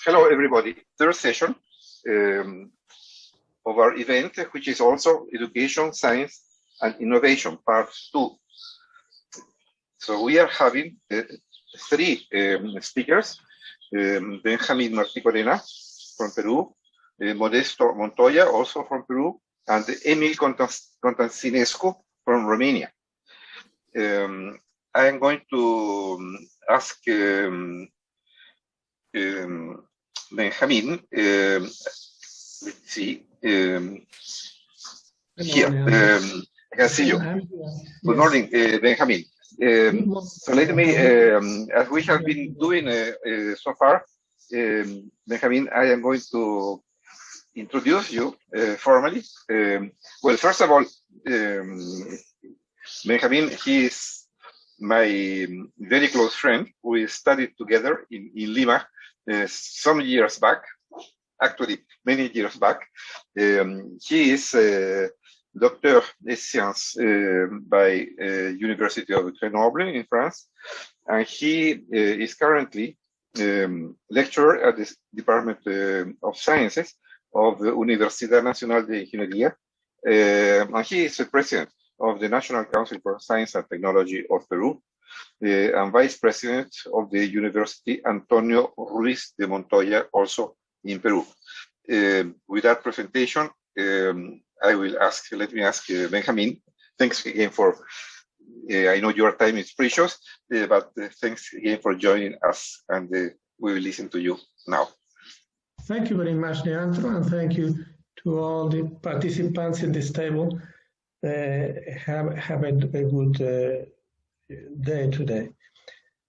Hello, everybody. Third session of our event, which is also Education, Science, and Innovation, Part 2. So we are having three speakers, Benjamin Marticorena from Peru, Modesto Montoya, also from Peru, and Emil Constantinescu from Romania. I am going to ask Benjamin, let's see, here, Castillo. Good morning, Benjamin. So let me, as we have been doing so far, Benjamin, I am going to introduce you formally. Well, first of all, Benjamin, he is my very close friend. We studied together in Lima some years back, actually many years back. He is Doctor des Sciences by University of Grenoble in France, and he is currently lecturer at the Department of Sciences of the Universidad Nacional de Ingeniería, and he is the president of the National Council for Science and Technology of Peru, and vice president of the University Antonio Ruiz de Montoya, also in Peru. With that presentation, let me ask Benjamin, thanks again for, I know your time is precious, but thanks again for joining us, and we will listen to you now. Thank you very much, Neantro, and thank you to all the participants in this table. Have a good day today.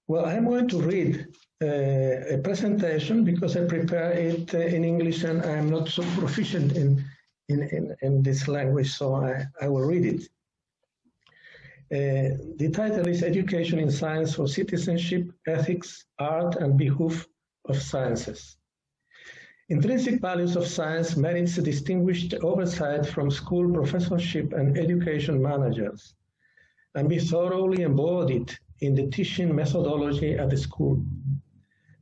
Well, I'm going to read a presentation because I prepared it in English and I'm not so proficient in this language, so I will read it. The title is Education in Science for Citizenship, Ethics, Art, and Behoof of Sciences. Intrinsic values of science merits distinguished oversight from school professorship and education managers, and be thoroughly embodied in the teaching methodology at the school.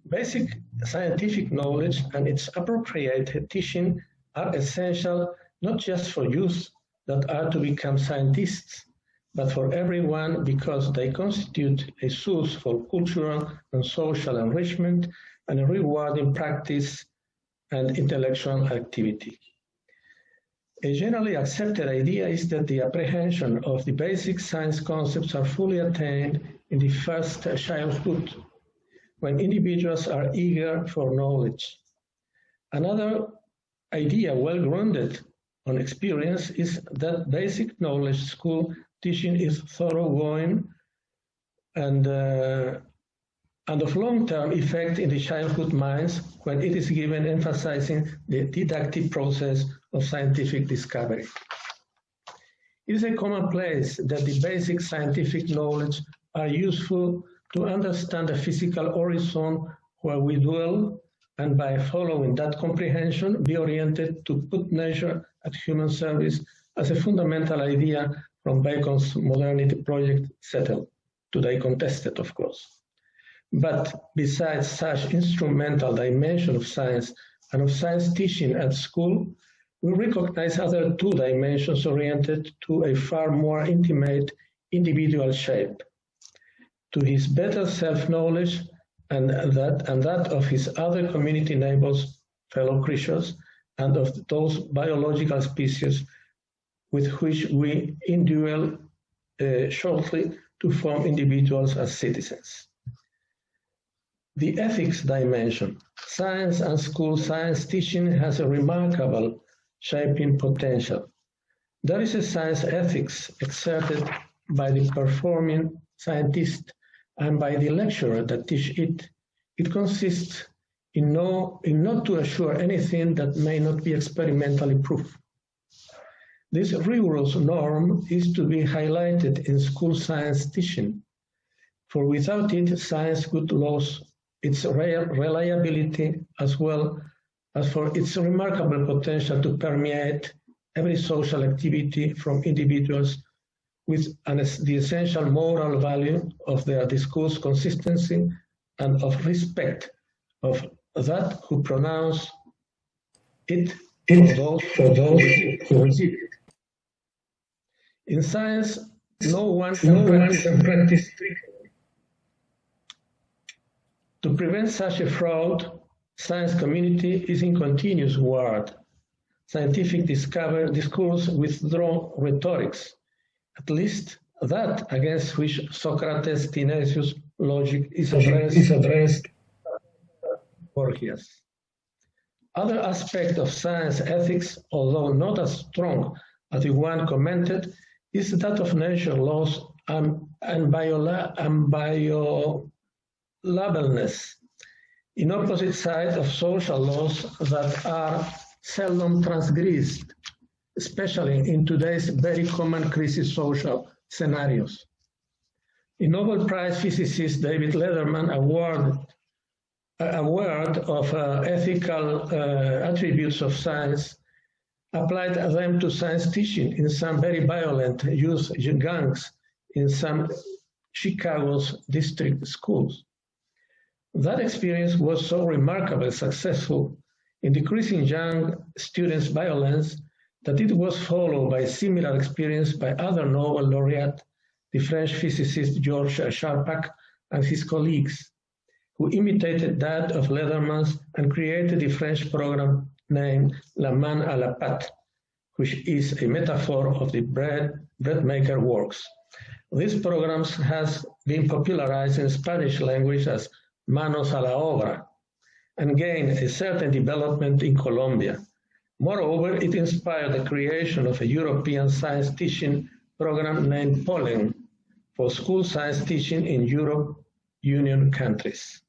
Basic scientific knowledge and its appropriate teaching are essential not just for youth that are to become scientists, but for everyone because they constitute a source for cultural and social enrichment and a rewarding practice and intellectual activity. A generally accepted idea is that the apprehension of the basic science concepts are fully attained in the first childhood, when individuals are eager for knowledge. Another idea well-grounded on experience is that basic knowledge school teaching is thoroughgoing and of long-term effect in the childhood minds when it is given emphasizing the didactic process of scientific discovery. It is a commonplace that the basic scientific knowledge are useful to understand the physical horizon where we dwell, and by following that comprehension, be oriented to put nature at human service as a fundamental idea from Bacon's modernity project settled, today contested, of course. But besides such instrumental dimension of science and of science teaching at school, we recognize other two dimensions oriented to a far more intimate individual shape, to his better self-knowledge and that of his other community neighbors, fellow creatures, and of those biological species with which we indwell shortly to form individuals as citizens. The ethics dimension. Science and school science teaching has a remarkable shaping potential. There is a science ethics exerted by the performing scientist and by the lecturer that teach it. It consists in not to assure anything that may not be experimentally proved. This rigorous norm is to be highlighted in school science teaching, for without it, science would lose its reliability as well as for its remarkable potential to permeate every social activity from individuals with the essential moral value of their discourse consistency and of respect of that who pronounce it for those who receive it. In science, no one can practice trickery. To prevent such a fraud, science community is in continuous war. Scientific discourse withdraw rhetorics, at least that against which Socrates' tenacious logic is addressed. Borgias. Other aspect of science ethics, although not as strong as the one commented, is that of nature laws and inviolableness, in opposite side of social laws that are seldom transgressed, especially in today's very common crisis social scenarios. The Nobel Prize physicist David Letterman award of ethical attributes of science applied them to science teaching in some very violent youth gangs in some Chicago's district schools. That experience was so remarkably successful in decreasing young students' violence that it was followed by similar experience by other Nobel laureate, the French physicist Georges Charpak and his colleagues, who imitated that of Letterman's and created the French program named La Main à la Pâte, which is a metaphor of the bread maker works. This program has been popularized in Spanish language as Manos a la Obra and gained a certain development in Colombia. Moreover, it inspired the creation of a European science teaching program named Pollen for school science teaching in Europe Union countries.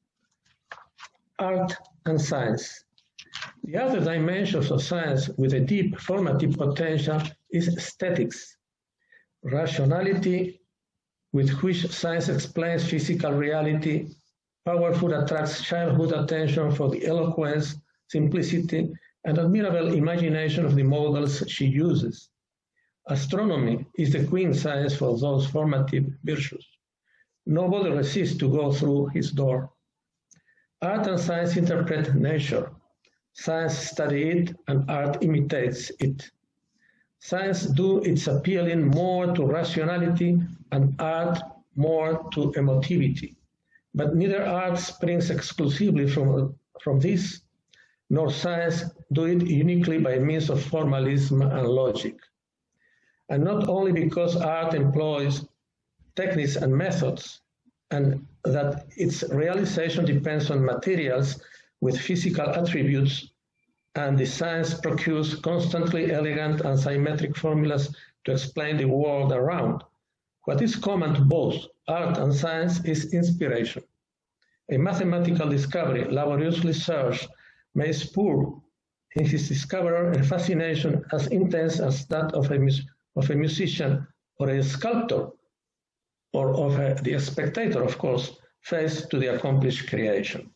Art and science. The other dimensions of science with a deep formative potential is aesthetics, rationality with which science explains physical reality, powerful attracts childhood attention for the eloquence, simplicity, and admirable imagination of the models she uses. Astronomy is the queen science for those formative virtues. Nobody resists to go through his door. Art and science interpret nature. Science studies it, and art imitates it. Science do its appealing more to rationality, and art more to emotivity. But neither art springs exclusively from this, nor science do it uniquely by means of formalism and logic. And not only because art employs techniques and methods, and that its realization depends on materials with physical attributes, and the science procures constantly elegant and symmetric formulas to explain the world around. What is common to both art and science is inspiration. A mathematical discovery laboriously searched may spur in his discoverer a fascination as intense as that of a musician or a sculptor, or of the spectator, of course, faced to the accomplished creation.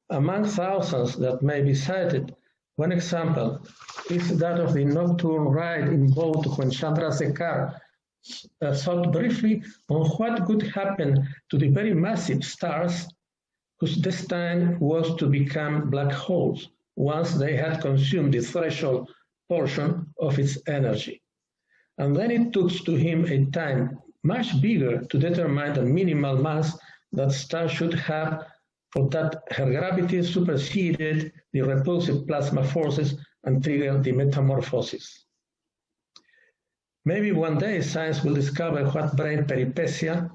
Among thousands that may be cited, one example is that of the nocturne ride in boat when Chandrasekhar thought briefly on what could happen to the very massive stars whose destiny was to become black holes once they had consumed the threshold portion of its energy. And then it took to him a time much bigger to determine the minimal mass that stars should have for that her gravity superseded the repulsive plasma forces and triggered the metamorphosis. Maybe one day science will discover what brain peripecia,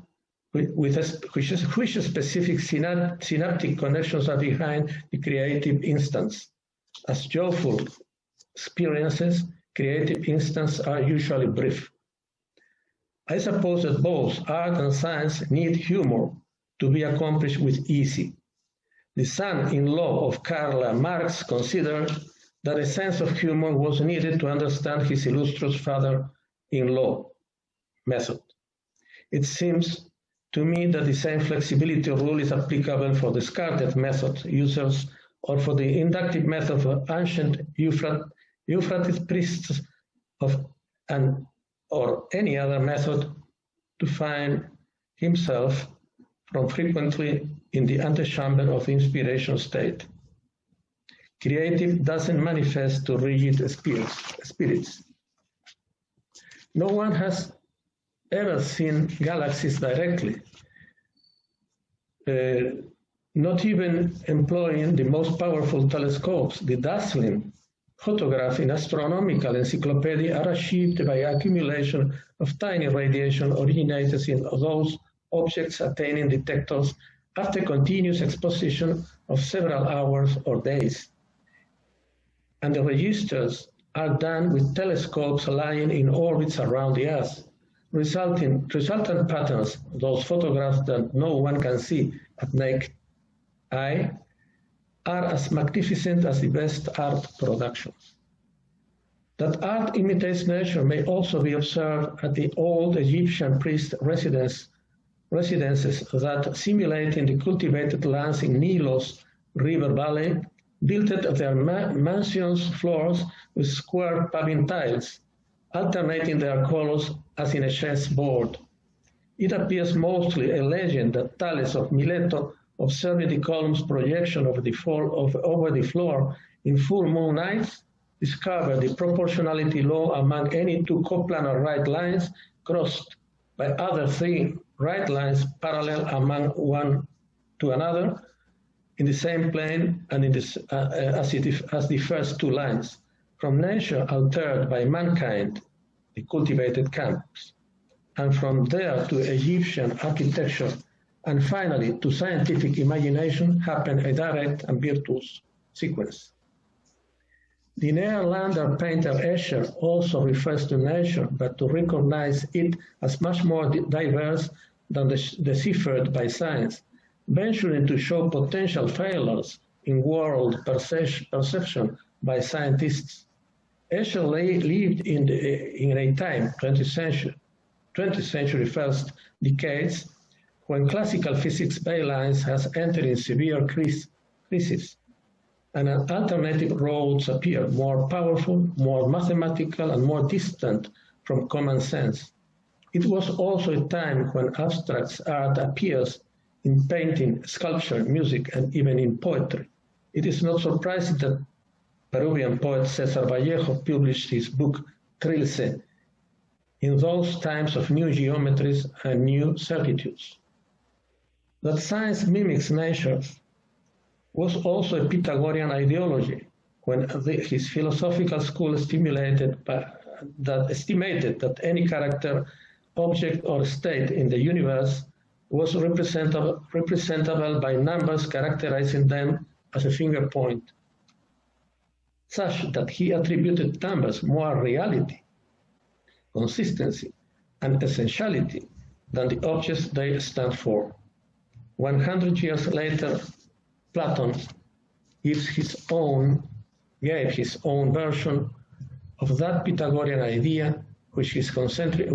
which specific synaptic connections are behind the creative instance. As joyful experiences, creative instants are usually brief. I suppose that both art and science need humor to be accomplished with ease. The son-in-law of Karl Marx considered that a sense of humor was needed to understand his illustrious father-in-law method. It seems to me that the same flexibility rule is applicable for Descartes method users or for the inductive method of ancient Euphrates priests or any other method to find himself from frequently in the antechamber of the inspiration state. creative doesn't manifest to rigid spirits. No one has ever seen galaxies directly, not even employing the most powerful telescopes. The dazzling photographs in astronomical encyclopedia are achieved by accumulation of tiny radiation originated in those objects attaining detectors after continuous exposition of several hours or days. And the registers are done with telescopes lying in orbits around the Earth. Resultant patterns, those photographs that no one can see at naked eye, are as magnificent as the best art productions. That art imitates nature may also be observed at the old Egyptian priest residences that, simulating the cultivated lands in Nilo's river valley, built their mansions' floors with square paving tiles, alternating their colors as in a chessboard. It appears mostly a legend that Thales of Mileto, observing the column's projection over the floor in full moon nights, discovered the proportionality law among any two coplanar right lines crossed by other three right lines parallel among one to another in the same plane and in this, as the first two lines, from nature altered by mankind, the cultivated camps, and from there to Egyptian architecture, and finally to scientific imagination happened a direct and virtuous sequence. The Nederlander painter Escher also refers to nature, but to recognize it as much more diverse than deciphered by science, venturing to show potential failures in world perception by scientists. Escher lived in a time, 20th century first decades, when classical physics bylines has entered in severe crisis, and alternative roads appear more powerful, more mathematical, and more distant from common sense. It was also a time when abstract art appears in painting, sculpture, music, and even in poetry. It is not surprising that Peruvian poet Cesar Vallejo published his book Trilce in those times of new geometries and new certitudes. That science mimics nature was also a Pythagorean ideology when his philosophical school estimated that any character, object, or state in the universe was representable by numbers characterizing them as a finger point, such that he attributed numbers more reality, consistency, and essentiality than the objects they stand for. 100 years later, Plato gave his own version of that Pythagorean idea with his concentric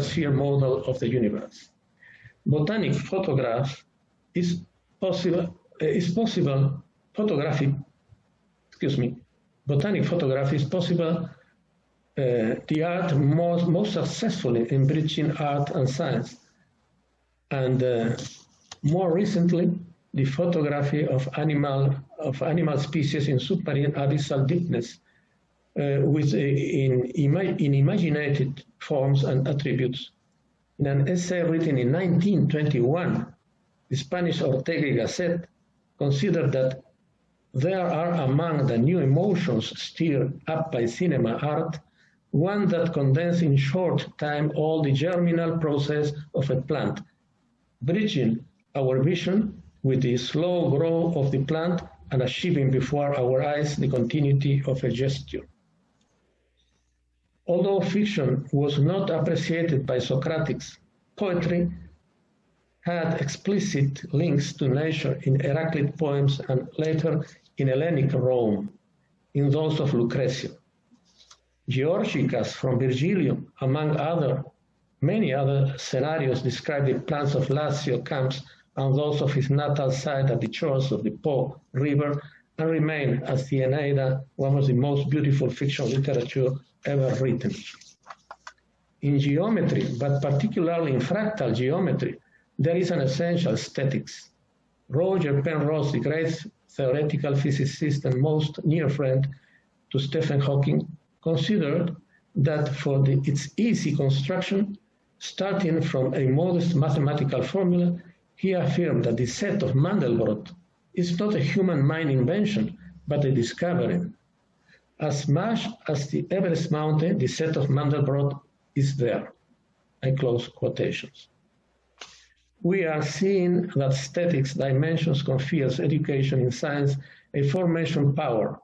sphere model of the universe. Botanic photography is possible. The art most successfully in bridging art and science, and more recently, the photography of animal species in submarine abyssal deepness, in imaginated forms and attributes. In an essay written in 1921, the Spanish Ortega y Gasset considered that there are among the new emotions stirred up by cinema art, one that condenses in short time all the germinal process of a plant, bridging our vision with the slow growth of the plant and achieving before our eyes the continuity of a gesture. Although fiction was not appreciated by Socrates, poetry had explicit links to nature in Heraclid poems and later in Hellenic Rome, in those of Lucrece. Georgicas from Virgilium, among many other scenarios, describe the plans of Lazio camps and those of his natal site at the shores of the Po River, and remain, as the Aeneida, one of the most beautiful fictional literature ever written. In geometry, but particularly in fractal geometry, there is an essential aesthetics. Roger Penrose, the great theoretical physicist and most near friend to Stephen Hawking, considered that for its easy construction, starting from a modest mathematical formula, he affirmed that the set of Mandelbrot is not a human mind invention, but a discovery. As much as the Everest Mountain, the set of Mandelbrot is there. I close quotations. We are seeing that statics dimensions confers education in science a formation power.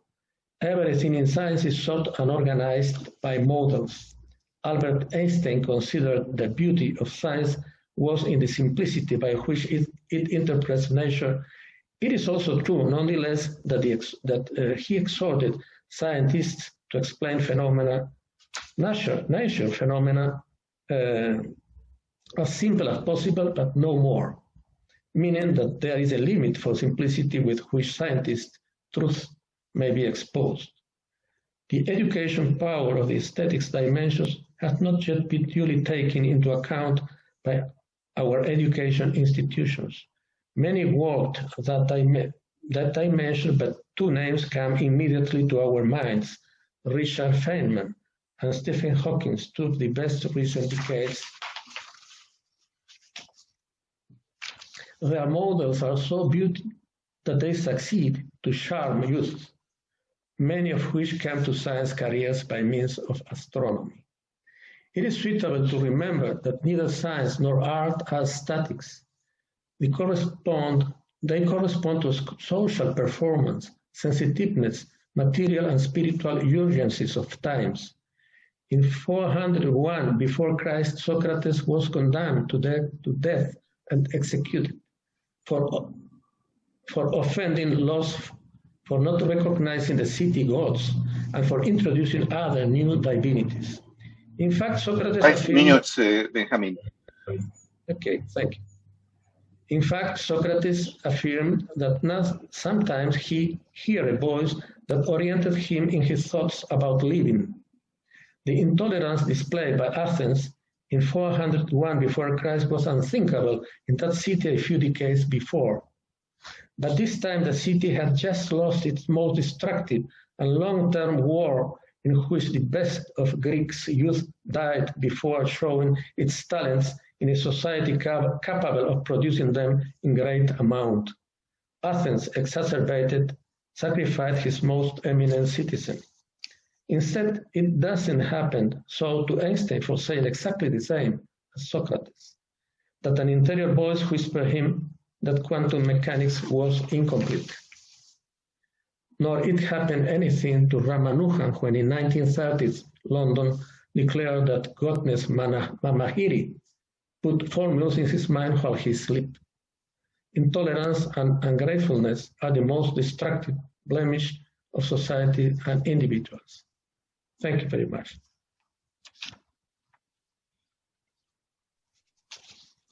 Everything in science is sought and organized by models. Albert Einstein considered the beauty of science was in the simplicity by which it interprets nature. It is also true, nonetheless, that he exhorted scientists to explain phenomena, nature phenomena, as simple as possible, but no more, meaning that there is a limit for simplicity with which scientists' truth may be exposed. The education power of the aesthetics dimensions has not yet been duly taken into account by our education institutions. Many worked that dimension, but two names come immediately to our minds: Richard Feynman and Stephen Hawking took the best recent decades. Their models are so beautiful that they succeed to charm youth, many of which come to science careers by means of astronomy. It is suitable to remember that neither science nor art are statics. They correspond to social performance, sensitiveness, material and spiritual urgencies of times. In 401 before Christ, Socrates was condemned to death and executed for offending laws, for not recognizing the city gods, and for introducing other new divinities. In fact, Socrates... 5 minutes, Benjamin. Okay, thank you. In fact, Socrates affirmed that sometimes he heard a voice that oriented him in his thoughts about living. The intolerance displayed by Athens in 401 before Christ was unthinkable in that city a few decades before. But this time the city had just lost its most destructive and long-term war, in which the best of Greeks' youth died before showing its talents in a society capable of producing them in great amount. Athens, exacerbated, sacrificed his most eminent citizen. Instead, it doesn't happen so to Einstein for saying exactly the same as Socrates, that an interior voice whispered him that quantum mechanics was incomplete. Nor it happened anything to Ramanujan when in 1930s London declared that godness Mamahiri put formulas in his mind while he slept. Intolerance and ungratefulness are the most destructive blemish of society and individuals. Thank you very much.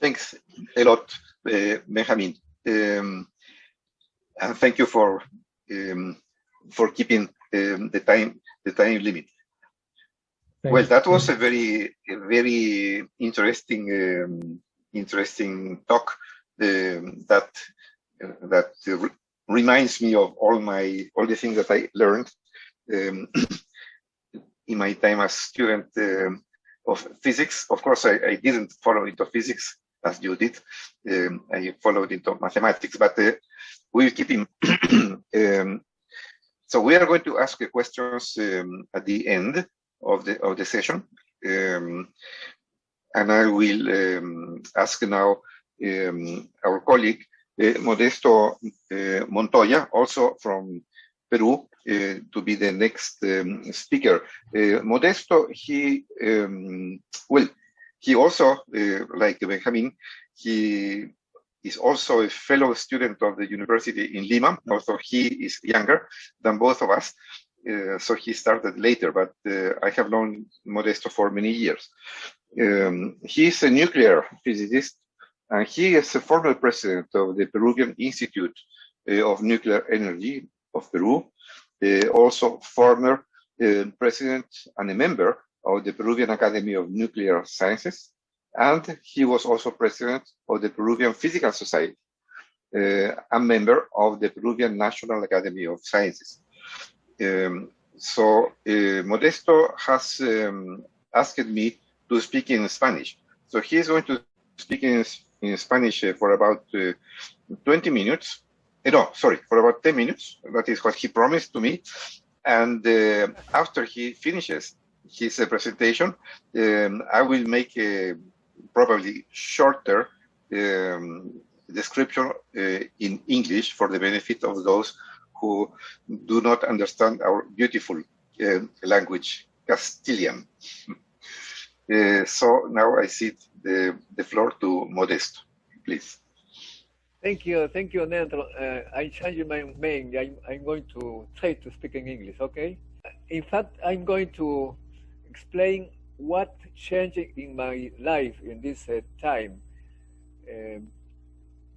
Thanks a lot, Benjamin, and thank you for keeping the time limit. Thanks. Well, that was a very interesting talk that reminds me of all the things that I learned in my time as student of physics. Of course, I didn't follow into physics as you did. I followed into mathematics, but we'll keep him. So we are going to ask questions at the end of the session, and I will ask now our colleague Modesto Montoya, also from Peru, to be the next speaker. Modesto, he also, like Benjamin, he is also a fellow student of the university in Lima, although he is younger than both of us. So he started later, but I have known Modesto for many years. He is a nuclear physicist, and he is a former president of the Peruvian Institute of Nuclear Energy of Peru, also former president and a member of the Peruvian Academy of Nuclear Sciences, and he was also president of the Peruvian Physical Society. a member of the Peruvian National Academy of Sciences. Modesto has asked me to speak in Spanish. So he is going to speak in Spanish for about 20 minutes. No, sorry, for about 10 minutes. That is what he promised to me. And after he finishes his presentation, I will make a probably shorter description in English for the benefit of those who do not understand our beautiful language, Castilian. So now I cede the floor to Modesto, please. Thank you, Neantro. I changed my mind. I'm going to try to speak in English, okay? In fact, I'm going to explain what changed in my life in this time.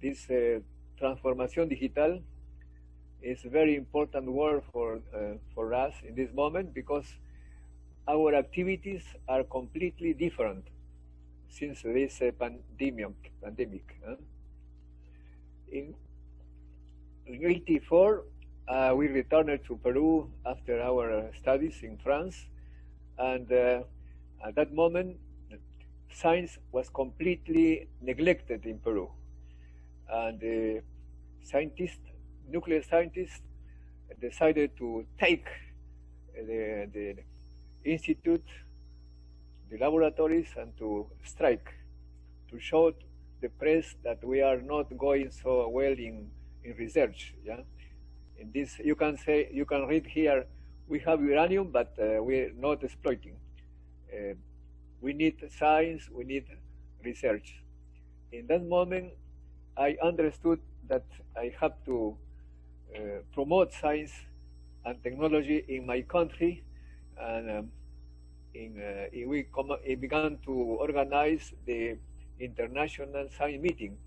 This transformación digital is a very important word for us in this moment because our activities are completely different since this pandemic. In 1984, we returned to Peru after our studies in France, and at that moment, science was completely neglected in Peru, and nuclear scientists, decided to take the institute, the laboratories, and to strike, to show the press that we are not going so well in research. Yeah, in this you can read here, we have uranium, but we're not exploiting. We need science, we need research. In that moment, I understood that I have to promote science and technology in my country, and we began to organize the international science meeting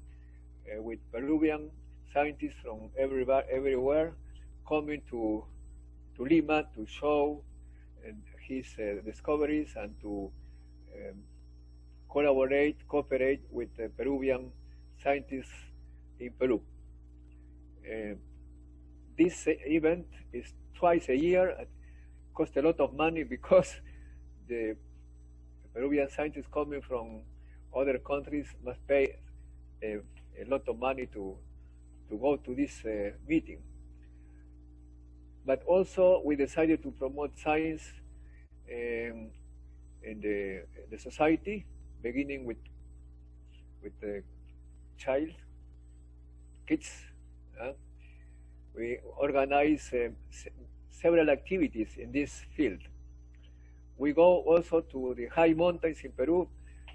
with Peruvian scientists from everywhere coming to Lima to show his discoveries and to cooperate with Peruvian scientists in Peru. This event is twice a year. It costs a lot of money because the Peruvian scientists coming from other countries must pay a lot of money to go to this meeting. But also we decided to promote science in the society, beginning with the kids. We organize several activities in this field. We go also to the high mountains in Peru.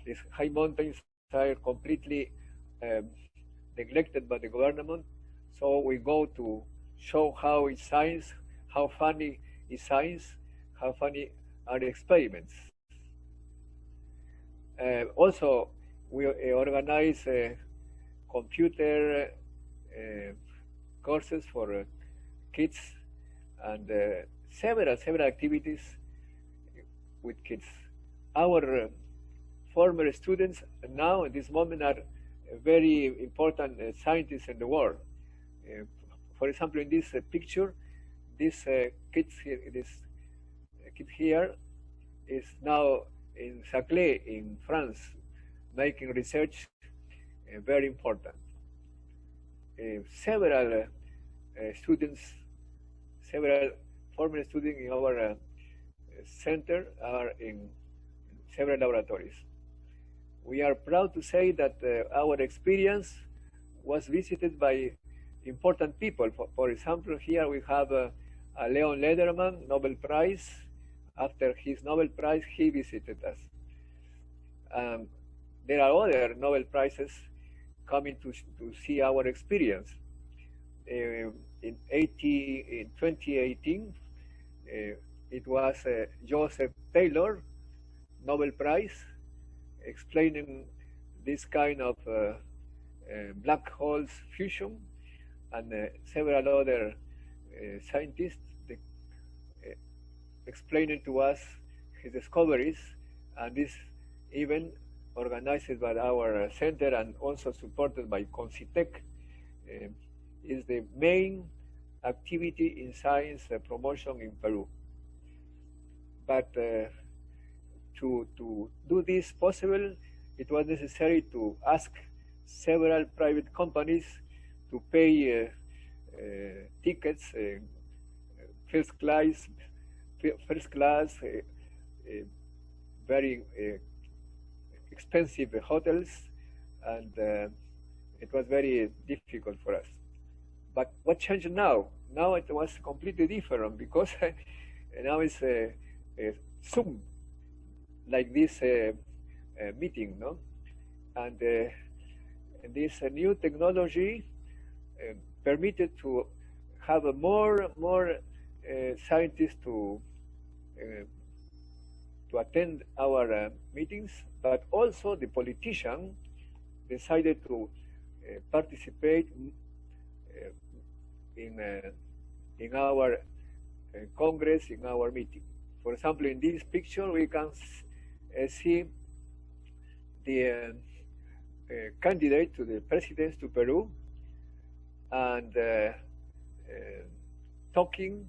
These high mountains are completely neglected by the government. So we go to show how is science, how funny is science, how funny are the experiments. Also, we organize computer courses for kids and several activities with kids. Our former students now at this moment are very important scientists in the world. For example, in this picture, this kid here is now in Saclay in France, making research very important. Several former students in our center are in several laboratories. We are proud to say that our experience was visited by important people. For example, here we have Leon Lederman, Nobel Prize. After his Nobel Prize, he visited us. There are other Nobel Prizes coming to see our experience. In 2018, it was Joseph Taylor, Nobel Prize, explaining this kind of black holes fusion, and several other scientists explaining to us his discoveries, and this event organized by our center and also supported by Concitec is the main activity in science promotion in Peru. But to do this possible, it was necessary to ask several private companies to pay tickets, first class, very expensive hotels, and it was very difficult for us. But what changed now? Now it was completely different, because now it's a Zoom, like this meeting, no? And this new technology permitted to have more scientists to attend our meetings, but also the politician decided to participate in our Congress, in our meeting. For example, in this picture, we can see the candidate to the presidency to Peru, and talking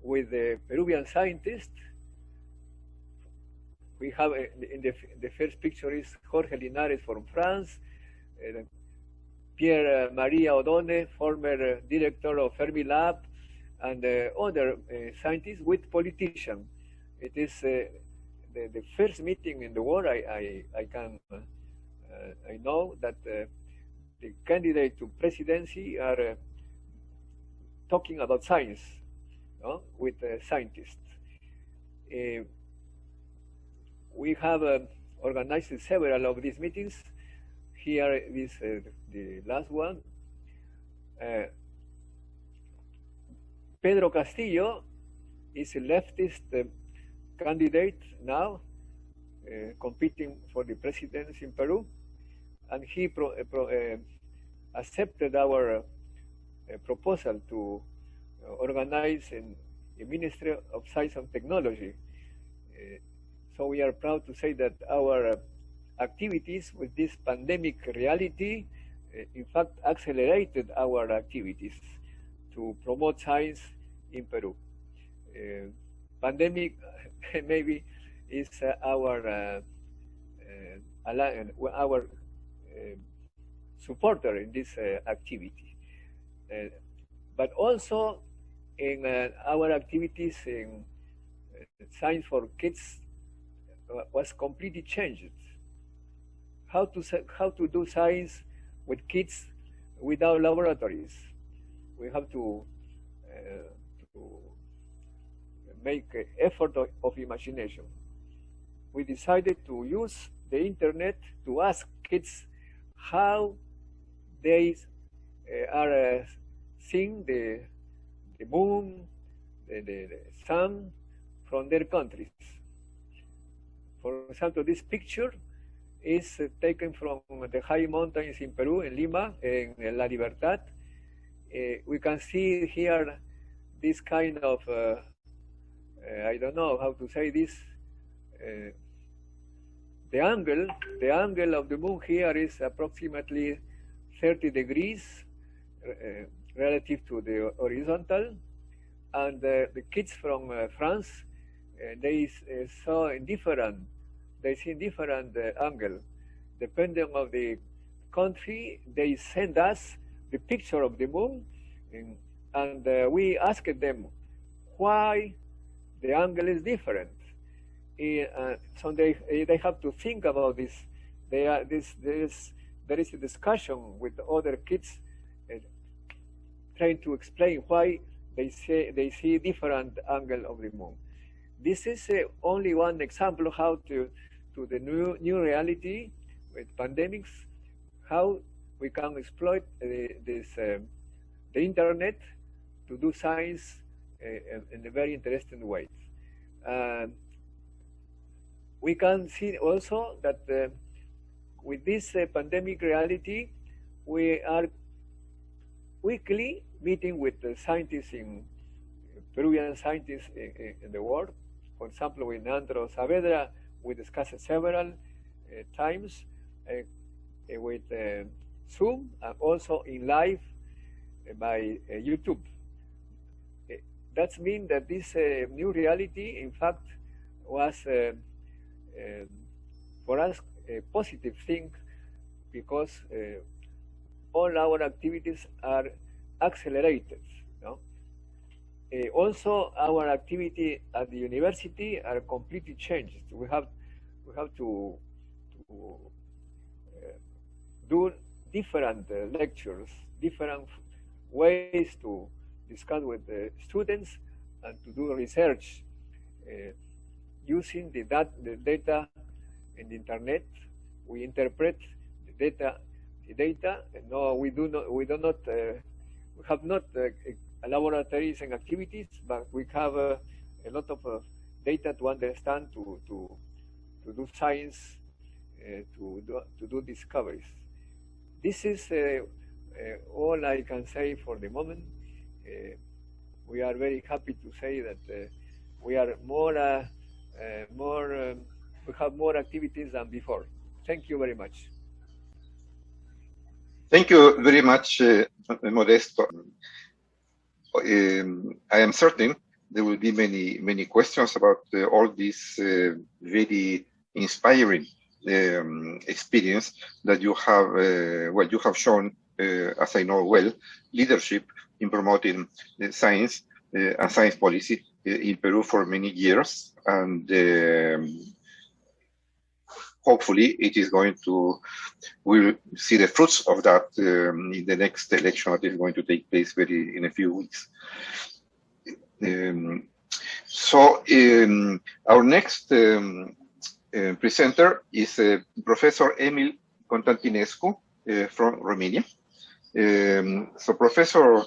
with the Peruvian scientists. We have in the first picture is Jorge Linares from France, Pierre Maria Odone, former director of Fermilab, and other scientists with politicians. It is the first meeting in the world I know that the candidate to presidency are talking about science, no? With scientists. We have organized several of these meetings. Here is the last one. Pedro Castillo is a leftist candidate now, competing for the presidency in Peru, and he accepted our proposal to organize a Ministry of Science and Technology. So we are proud to say that our activities with this pandemic reality, in fact, accelerated our activities to promote science in Peru. Pandemic maybe is our supporter in this activity, but also in our activities in science for kids was completely changed. How to do science with kids without laboratories? We have to make an effort of imagination. We decided to use the internet to ask kids how they are seeing the moon, the sun from their countries. For example, this picture is taken from the high mountains in Peru, in Lima, in La Libertad. We can see here this kind of, I don't know how to say this, the angle of the moon here is approximately 30 degrees relative to the horizontal, and the kids from France, they saw in different angle. Depending on the country, they send us the picture of the moon, and we asked them why the angle is different. So they have to think about this. There is a discussion with other kids trying to explain why they see different angle of the moon. This is only one example how to the new reality with pandemics, how we can exploit the internet to do science in a very interesting way. We can see also that with this pandemic reality, we are weekly meeting with the scientists Peruvian scientists in the world. For example, with Neantro Saavedra, we discussed several times with Zoom and also in live by YouTube. That means that this new reality, in fact, was for us a positive thing, because all our activities are accelerated. No? Also, our activity at the university are completely changed. We have to do different lectures, different ways to discuss with the students and to do research using the data in the internet. We interpret the data. No, we have not laboratories and activities, but we have a lot of data to understand, to do science, to do discoveries. This is all I can say for the moment. We are very happy to say that we are we have more activities than before. Thank you very much. Thank you very much, Modesto. I am certain there will be many questions about all this very inspiring experience that you have. Well, you have shown, as I know well, leadership in promoting science and science policy in Peru for many years, and hopefully it is going to, we'll see the fruits of that in the next election that is going to take place in a few weeks. Our next presenter is Professor Emil Constantinescu from Romania. So Professor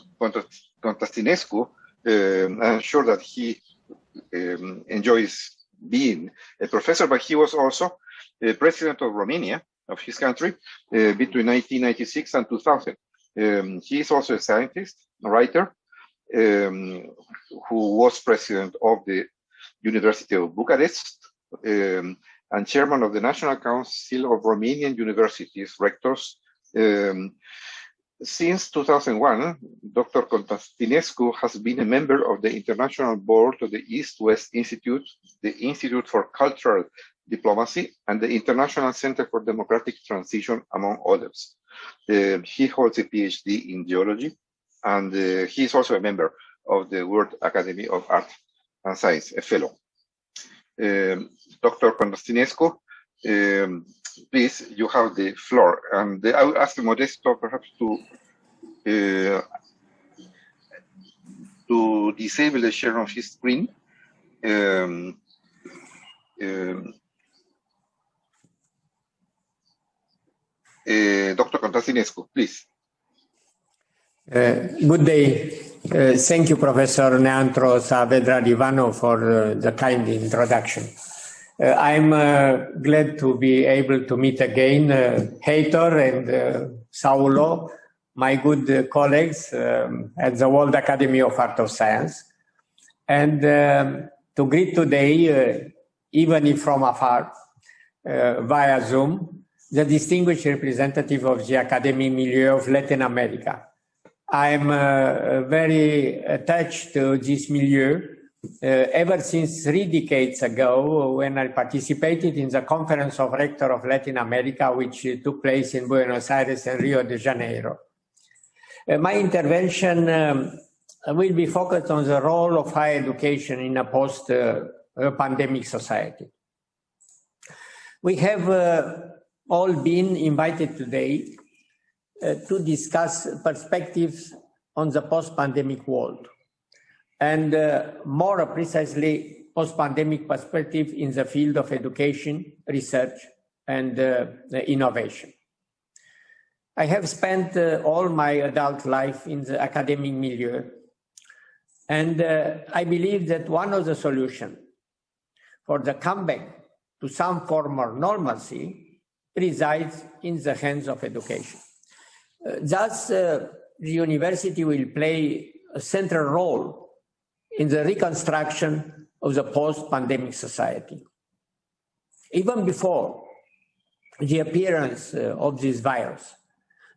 Constantinescu, I'm sure that he enjoys being a professor, but he was also president of Romania, of his country, between 1996 and 2000. He is also a scientist, a writer, who was president of the University of Bucharest, and chairman of the National Council of Romanian Universities Rectors. Since 2001, Dr. Constantinescu has been a member of the International Board of the East-West Institute, the Institute for Cultural Diplomacy, and the International Center for Democratic Transition, among others. He holds a PhD in geology, and he is also a member of the World Academy of Art and Science, a fellow. Dr. Constantinescu, please, you have the floor. And I will ask Modesto perhaps to disable the share of his screen. Dr. Constantinescu, please. Good day. Thank you, Professor Neantro Saavedra-Rivano, for the kind introduction. I'm glad to be able to meet again Heitor and Saulo, my good colleagues at the World Academy of Art of Science, and to greet today, even if from afar, via Zoom, the distinguished representative of the academic milieu of Latin America. I'm very attached to this milieu ever since 3 decades ago, when I participated in the Conference of Rectors of Latin America, which took place in Buenos Aires and Rio de Janeiro. My intervention will be focused on the role of higher education in a post-pandemic society. We have all been invited today to discuss perspectives on the post-pandemic world, and more precisely, post-pandemic perspective in the field of education, research, and innovation. I have spent all my adult life in the academic milieu, and I believe that one of the solutions for the comeback to some form of normalcy resides in the hands of education. Thus, the university will play a central role in the reconstruction of the post-pandemic society. Even before the appearance of this virus,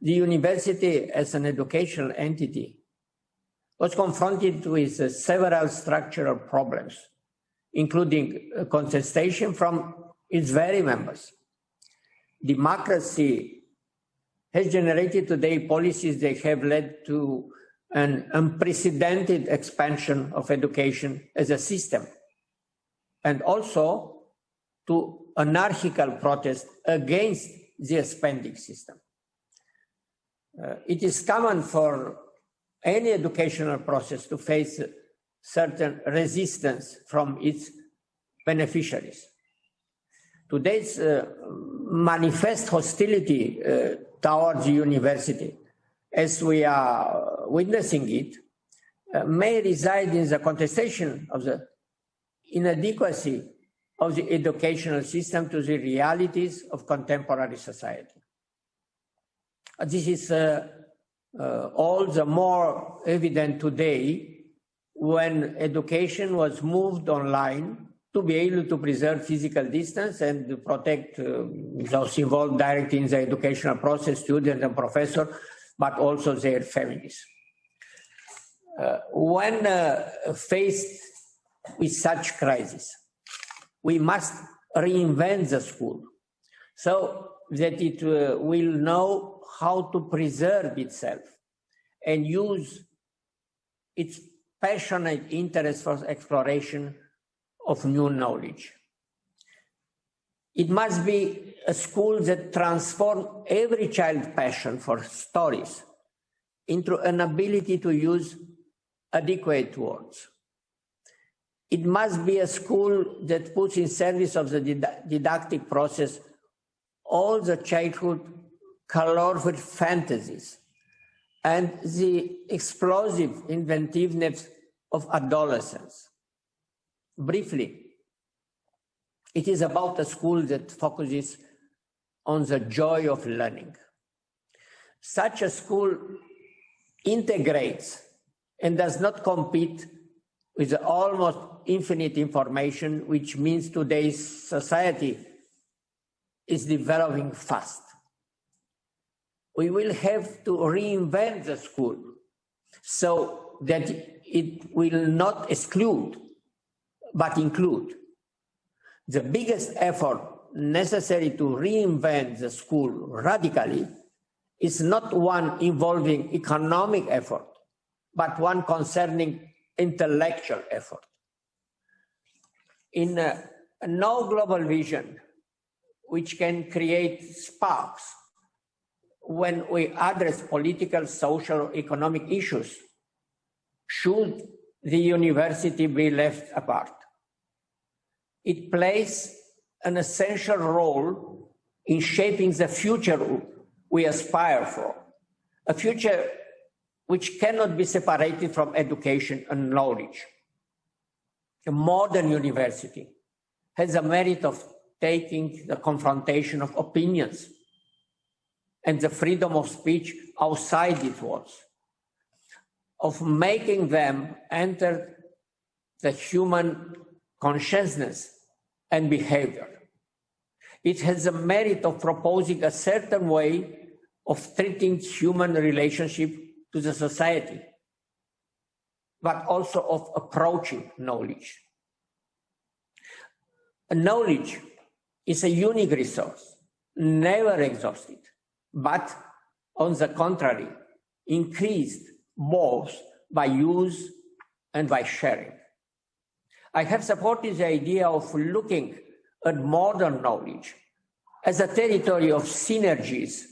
the university as an educational entity was confronted with several structural problems, including contestation from its very members. Democracy has generated today policies that have led to an unprecedented expansion of education as a system, and also to anarchical protest against the expanding system. It is common for any educational process to face certain resistance from its beneficiaries. Today's manifest hostility towards the university, as we are witnessing it, may reside in the contestation of the inadequacy of the educational system to the realities of contemporary society. This is all the more evident today when education was moved online to be able to preserve physical distance and to protect those involved directly in the educational process, students and professors, but also their families. When faced with such crisis, we must reinvent the school so that it will know how to preserve itself and use its passionate interest for exploration of new knowledge. It must be a school that transforms every child's passion for stories into an ability to use adequate words. It must be a school that puts in service of the didactic process all the childhood colorful fantasies and the explosive inventiveness of adolescence. Briefly, it is about a school that focuses on the joy of learning. Such a school integrates and does not compete with the almost infinite information, which means today's society is developing fast. We will have to reinvent the school so that it will not exclude, but include. The biggest effort necessary to reinvent the school radically is not one involving economic effort, but one concerning intellectual effort. In a no global vision, which can create sparks when we address political, social, economic issues, should the university be left apart? It plays an essential role in shaping the future we aspire for, a future which cannot be separated from education and knowledge. A modern university has the merit of taking the confrontation of opinions and the freedom of speech outside its walls, of making them enter the human consciousness and behavior. It has the merit of proposing a certain way of treating human relationship to the society, but also of approaching knowledge. Knowledge is a unique resource, never exhausted, but on the contrary, increased both by use and by sharing. I have supported the idea of looking at modern knowledge as a territory of synergies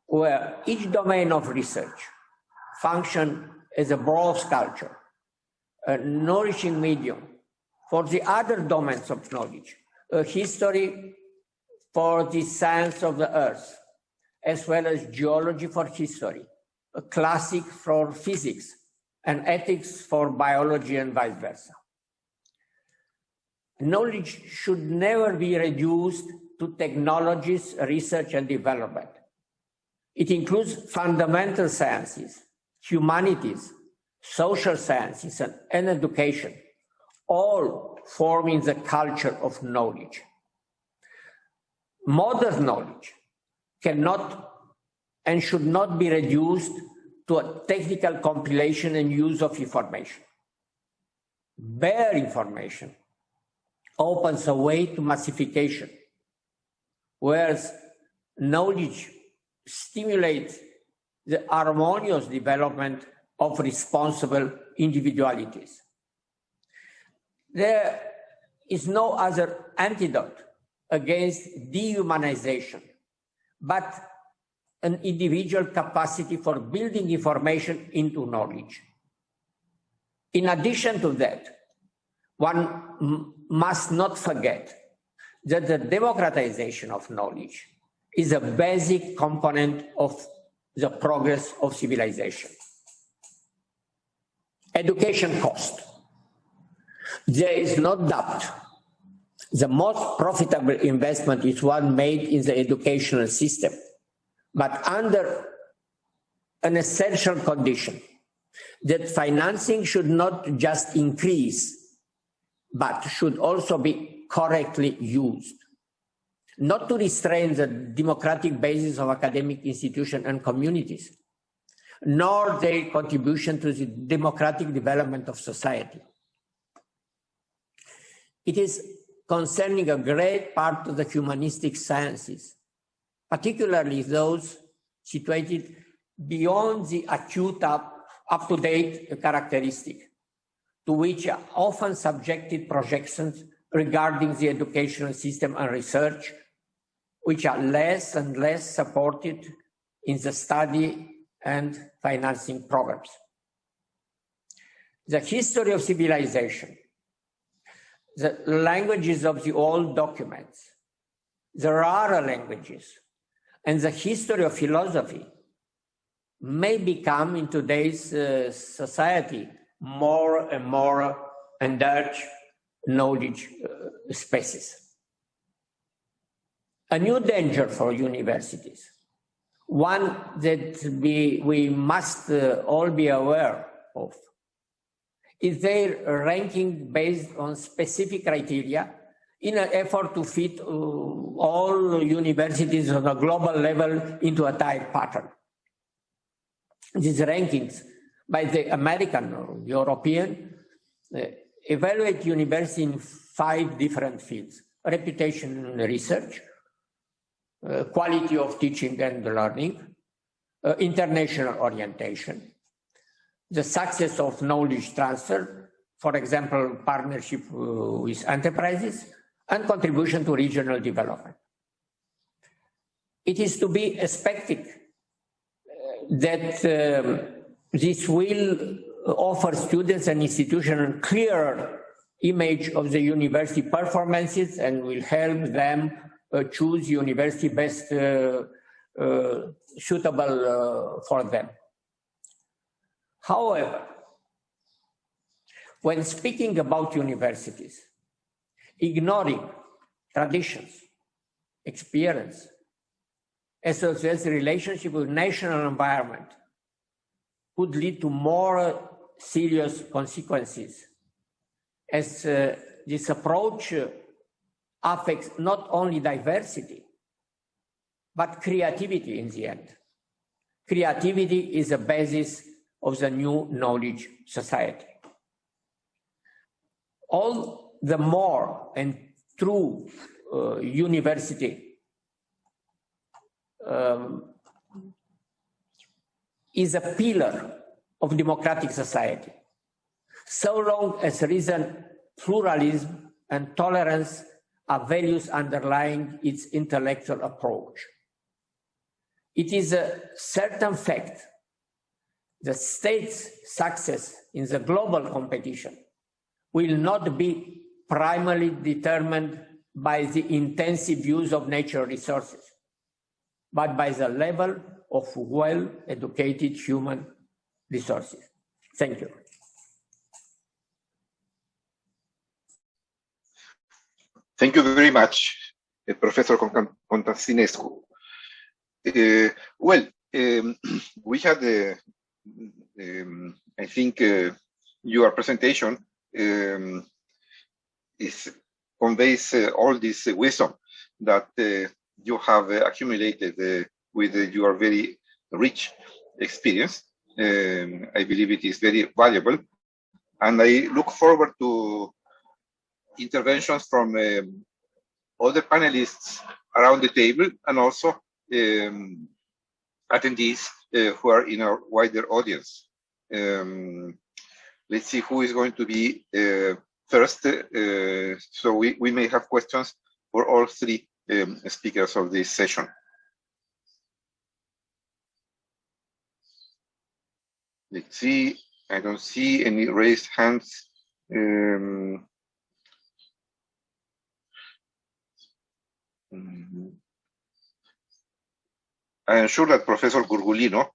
where each domain of research functions as a broad culture, a nourishing medium for the other domains of knowledge, a history for the science of the earth, as well as geology for history, a classic for physics, and ethics for biology and vice versa. Knowledge should never be reduced to technologies, research, and development. It includes fundamental sciences, humanities, social sciences, and education, all forming the culture of knowledge. Modern knowledge cannot and should not be reduced to a technical compilation and use of information. Bare information opens a way to massification, whereas knowledge stimulates the harmonious development of responsible individualities. There is no other antidote against dehumanization, but an individual capacity for building information into knowledge. In addition to that, one must not forget that the democratization of knowledge is a basic component of the progress of civilization. Education cost. There is no doubt the most profitable investment is one made in the educational system, but under an essential condition that financing should not just increase, but should also be correctly used, not to restrain the democratic basis of academic institutions and communities, nor their contribution to the democratic development of society. It is concerning a great part of the humanistic sciences, particularly those situated beyond the acute up-to-date characteristic, to which are often subjected projections regarding the educational system and research, which are less and less supported in the study and financing programs. The history of civilization, the languages of the old documents, the rarer languages, and the history of philosophy may become in today's society more and more enlarged knowledge spaces. A new danger for universities, one that we must all be aware of, is their ranking based on specific criteria in an effort to fit all universities on a global level into a tight pattern. These rankings by the American or European evaluate university in 5 different fields: reputation and research, quality of teaching and learning, international orientation, the success of knowledge transfer, for example, partnership with enterprises, and contribution to regional development. It is to be expected that this will offer students and institutions a clearer image of the university performances and will help them choose university best suitable for them. However, when speaking about universities, ignoring traditions, experience, as well as the relationship with national environment could lead to more serious consequences, as this approach affects not only diversity, but creativity in the end. Creativity is the basis of the new knowledge society. All the more and true university is a pillar of democratic society, so long as reason, pluralism, and tolerance are values underlying its intellectual approach. It is a certain fact that states' success in the global competition will not be primarily determined by the intensive use of natural resources, but by the level of well-educated human resources. Thank you. Thank you very much, Professor Constantinescu. We had, I think, your presentation conveys all this wisdom that you have accumulated with your very rich experience. I believe it is very valuable, and I look forward to interventions from other panelists around the table, and also attendees who are in our wider audience. Let's see who is going to be first. So we may have questions for all three speakers of this session. Let's see, I don't see any raised hands. I am sure that Professor Gurgulino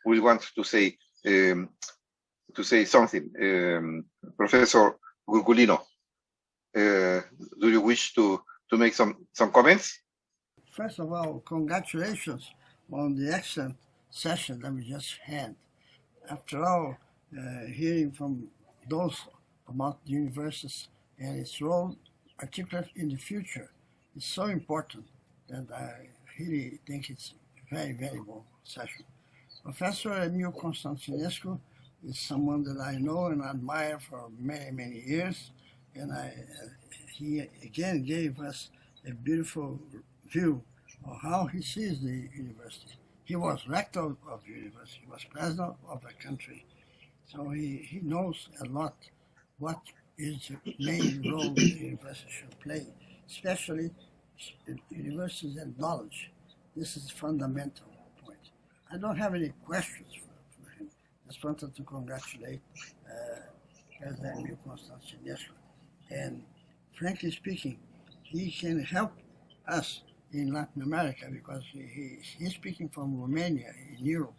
will want to say something. Professor Gurgulino, do you wish to make some comments? First of all, congratulations on the excellent session that we just had. After all, hearing from those about the universities and its role, particularly in the future, is so important that I really think it's a very valuable session. Professor Emil Constantinescu is someone that I know and admire for many, many years, and he again gave us a beautiful view of how he sees the university. He was rector of the university, he was president of the country, so he knows a lot what is the main role the university should play, especially universities and knowledge. This is a fundamental point. I don't have any questions for him. Just wanted to congratulate President Emil Constantinescu. And frankly speaking, he can help us in Latin America because he's speaking from Romania in Europe.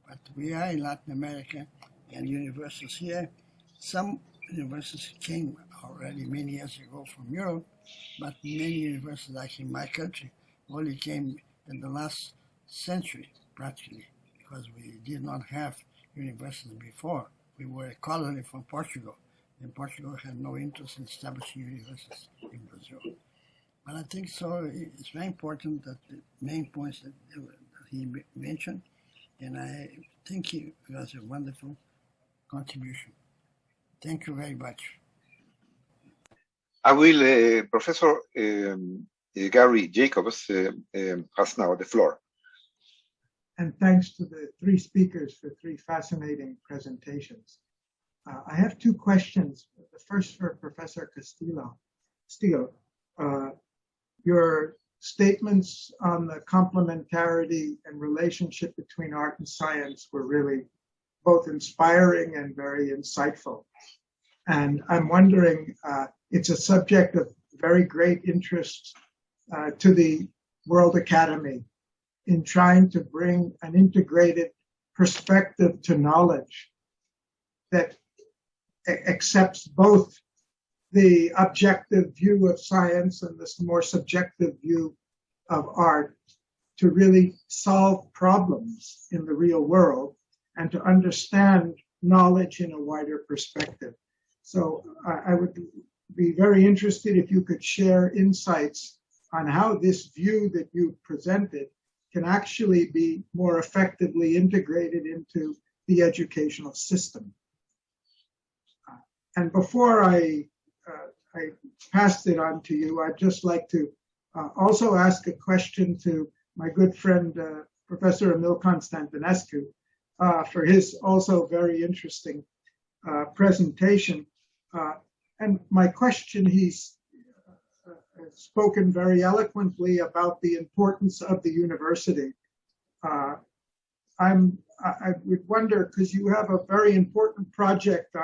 But we are in Latin America and universities here. Some universities came already many years ago from Europe, but many universities, like in my country, only came in the last century, practically, because we did not have universities before. We were a colony from Portugal, and Portugal had no interest in establishing universities in Brazil. But I think so it's very important that the main points that he mentioned, and I think it was a wonderful contribution. Thank you very much. I will, Professor Gary Jacobs has now the floor. And thanks to the three speakers for three fascinating presentations. I have two questions. The first for Professor Castillo. Your statements on the complementarity and relationship between art and science were really both inspiring and very insightful. And I'm wondering, it's a subject of very great interest to the World Academy in trying to bring an integrated perspective to knowledge that accepts both the objective view of science and this more subjective view of art to really solve problems in the real world and to understand knowledge in a wider perspective. So I would be very interested if you could share insights on how this view that you presented can actually be more effectively integrated into the educational system. And before I passed it on to you, I'd just like to also ask a question to my good friend, Professor Emil Constantinescu, for his also very interesting presentation. And my question, he's spoken very eloquently about the importance of the university. I would wonder, because you have a very important project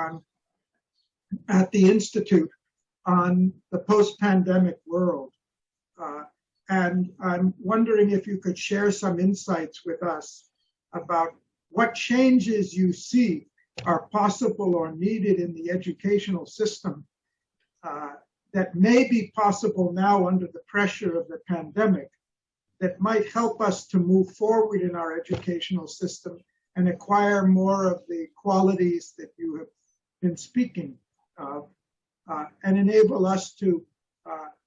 at the Institute on the post-pandemic world. And I'm wondering if you could share some insights with us about what changes you see are possible or needed in the educational system that may be possible now under the pressure of the pandemic that might help us to move forward in our educational system and acquire more of the qualities that you have been speaking of, and enable us to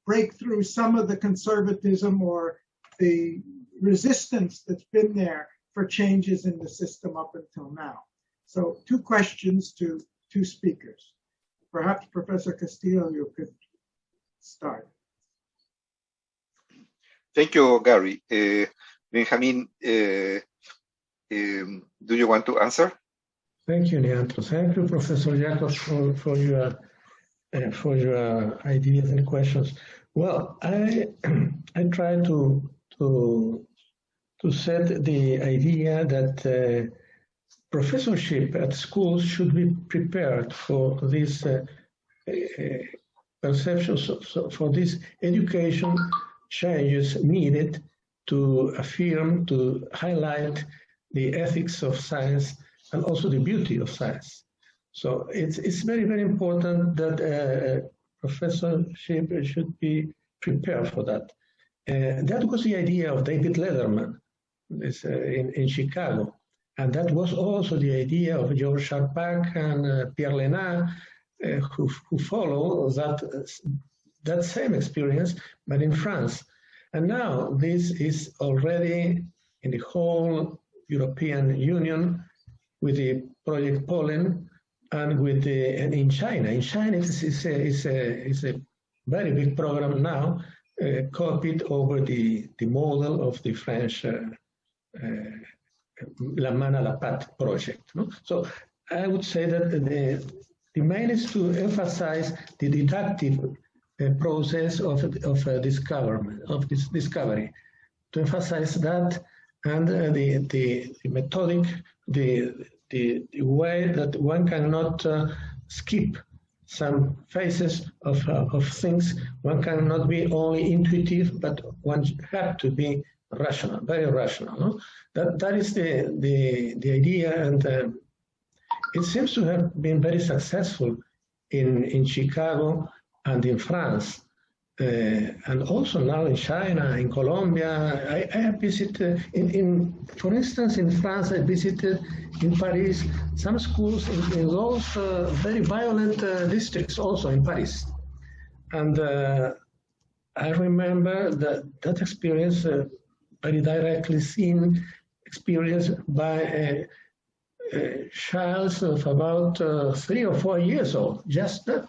break through some of the conservatism or the resistance that's been there for changes in the system up until now. So 2 questions to 2 speakers. Perhaps Professor Castillo, you could start. Thank you, Gary. Benjamin, do you want to answer? Thank you, Neantro. Thank you, Professor Jacobs, for your ideas and questions. Well, I try to set the idea that professorship at schools should be prepared for these perceptions, for these education changes needed to affirm, to highlight the ethics of science and also the beauty of science. So it's very, very important that professorship should be prepared for that. That was the idea of David Letterman in Chicago. And that was also the idea of Georges Charpak and Pierre Lénard, who follow that same experience, but in France. And now this is already in the whole European Union with the Project Pollen and in China. In China, it's a very big program now, copied over the model of the French La Main à la Pâte project. No? So I would say that the main is to emphasize the deductive process of this discovery, to emphasize that, and the methodic, the way that one cannot skip some phases of things. One cannot be only intuitive, but one has to be rational, very rational. No? That is the idea, and it seems to have been very successful in Chicago and in France, and also now in China, in Colombia. I have visited, for instance, in France, I visited in Paris some schools in those very violent districts also in Paris. And I remember that experience, very directly seen experience by a child of about 3 or 4 years old, just that.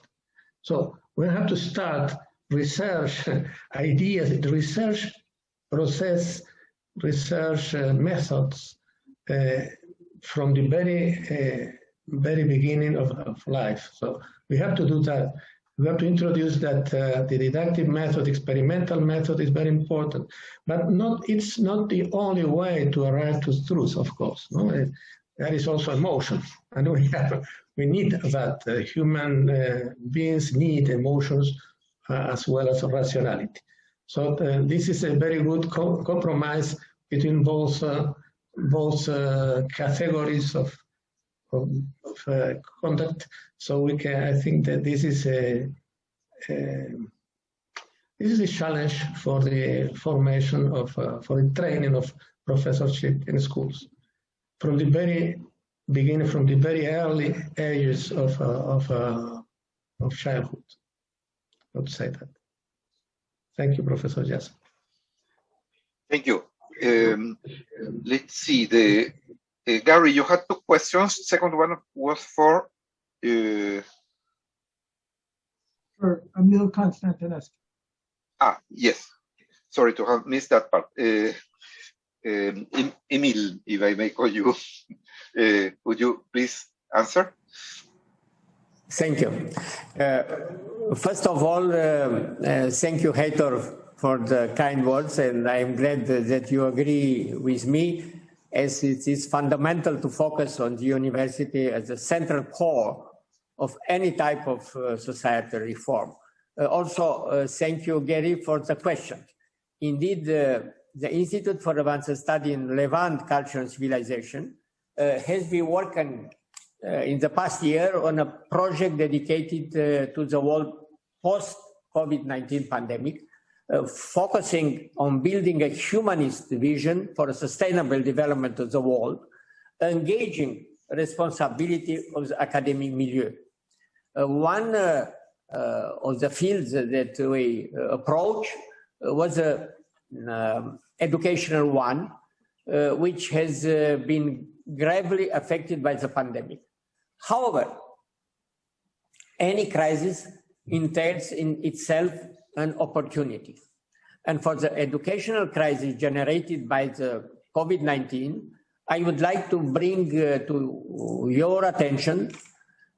So we have to start research ideas, research process, research methods from the very beginning of life. So we have to do that. We have to introduce that the deductive method, experimental method is very important, but it's not the only way to arrive to truth, of course. No? There is also emotion, and we need that. Human beings need emotions as well as rationality. So this is a very good compromise between both categories of conduct. So I think that this is a challenge for the formation for the training of professorship in schools from the very beginning, from the very early ages of childhood. I would say that. Thank you, Professor Jasper. Thank you. Let's see. Gary, you had 2 questions. Second one was for Emil Constantinescu. Yes. Sorry to have missed that part. Emil, if I may call you, would you please answer? Thank you. First of all, thank you, Heitor, for the kind words, and I'm glad that you agree with me, as it is fundamental to focus on the university as a central core of any type of societal reform. Also, thank you, Gary, for the question. Indeed, the Institute for Advanced Study in Levant Culture and Civilization has been working in the past year on a project dedicated to the world post-COVID-19 pandemic, focusing on building a humanist vision for a sustainable development of the world, engaging responsibility of the academic milieu. One of the fields that we approach was educational one, which has been gravely affected by the pandemic. However, any crisis entails in itself an opportunity. And for the educational crisis generated by the COVID-19, I would like to bring to your attention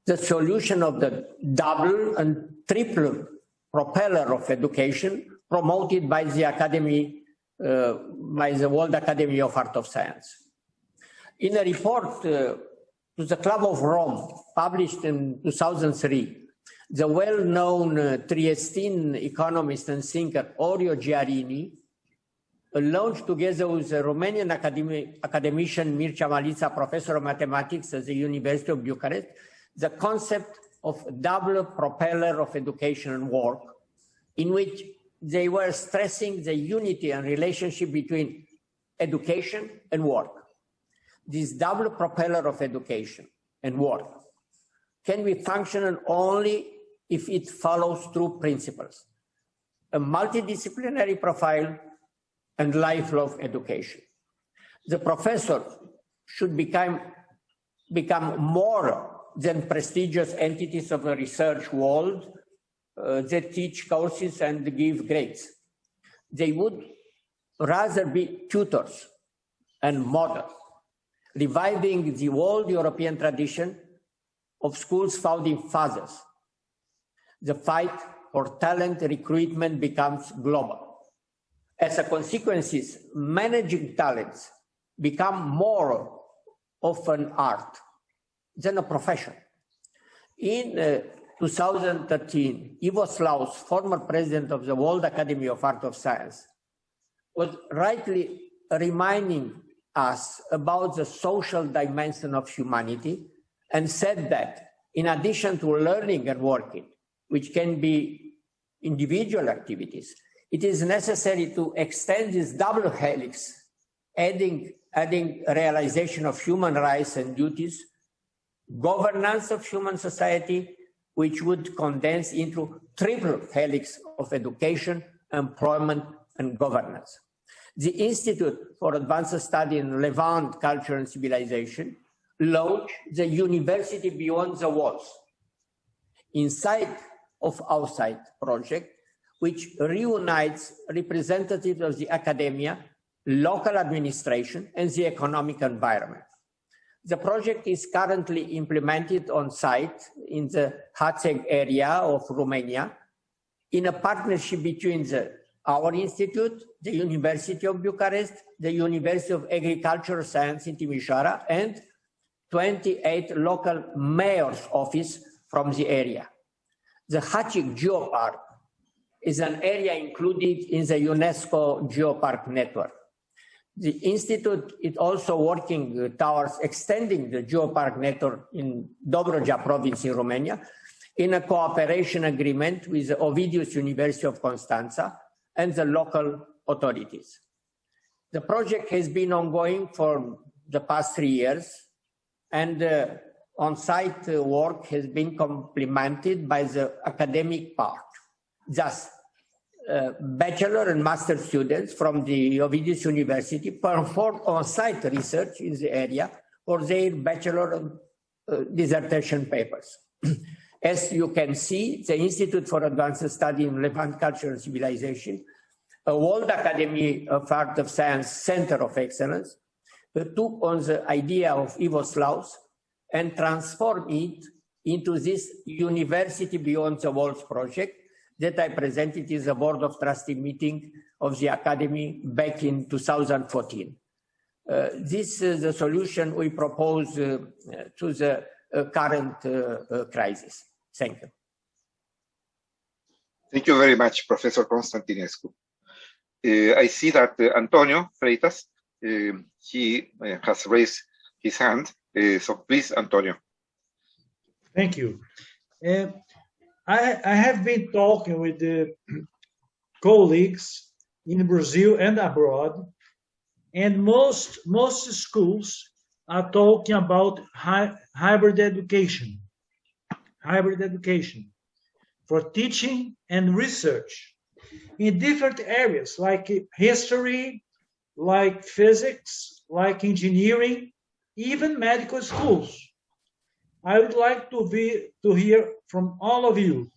the solution of the double and triple propeller of education promoted by the Academy, by the World Academy of Art of Science. In a report to the Club of Rome, published in 2003, the well-known Triestine economist and thinker Orio Giarini launched, together with the Romanian academician Mircea Malița, professor of mathematics at the University of Bucharest, the concept of double propeller of education and work, in which they were stressing the unity and relationship between education and work. This double propeller of education and work can be functional only if it follows two principles: a multidisciplinary profile and lifelong education. The professor should become more than prestigious entities of the research world that teach courses and give grades. They would rather be tutors and models, reviving the old European tradition of schools' founding fathers. The fight for talent recruitment becomes global. As a consequence, managing talents become more of an art than a profession. In 2013, Ivo Slaus, former president of the World Academy of Art of Science, was rightly reminding us about the social dimension of humanity and said that in addition to learning and working, which can be individual activities, it is necessary to extend this double helix, adding realization of human rights and duties, governance of human society, which would condense into triple helix of education, employment, and governance. The Institute for Advanced Study in Levant Culture and Civilization launched the University Beyond the Walls, Inside of Outside project, which reunites representatives of the academia, local administration, and the economic environment. The project is currently implemented on site in the Hațeg area of Romania in a partnership between our institute, the University of Bucharest, the University of Agricultural Science in Timișoara, and 28 local mayor's offices from the area. The Hațeg Geopark is an area included in the UNESCO Geopark network. The Institute is also working towards extending the Geopark network in Dobrogea province in Romania in a cooperation agreement with the Ovidius University of Constanța and the local authorities. The project has been ongoing for the past 3 years, and on-site work has been complemented by the academic part. Thus, bachelor and master students from the Ovidius University performed on-site research in the area for their bachelor dissertation papers. As you can see, the Institute for Advanced Study in Levant Culture and Civilization, a World Academy of Art of Science Center of Excellence, took on the idea of Ivo Slaus and transformed it into this University Beyond the Walls project that I presented in the Board of Trustees meeting of the Academy back in 2014. This is the solution we propose to the current crisis. Thank you. Thank you very much, Professor Constantinescu. I see that Antonio Freitas, he has raised his hand. So please, Antonio. Thank you. I have been talking with the colleagues in Brazil and abroad, and most schools are talking about hybrid education for teaching and research. in different areas like history, like physics, like engineering, even medical schools. I would like to hear from all of you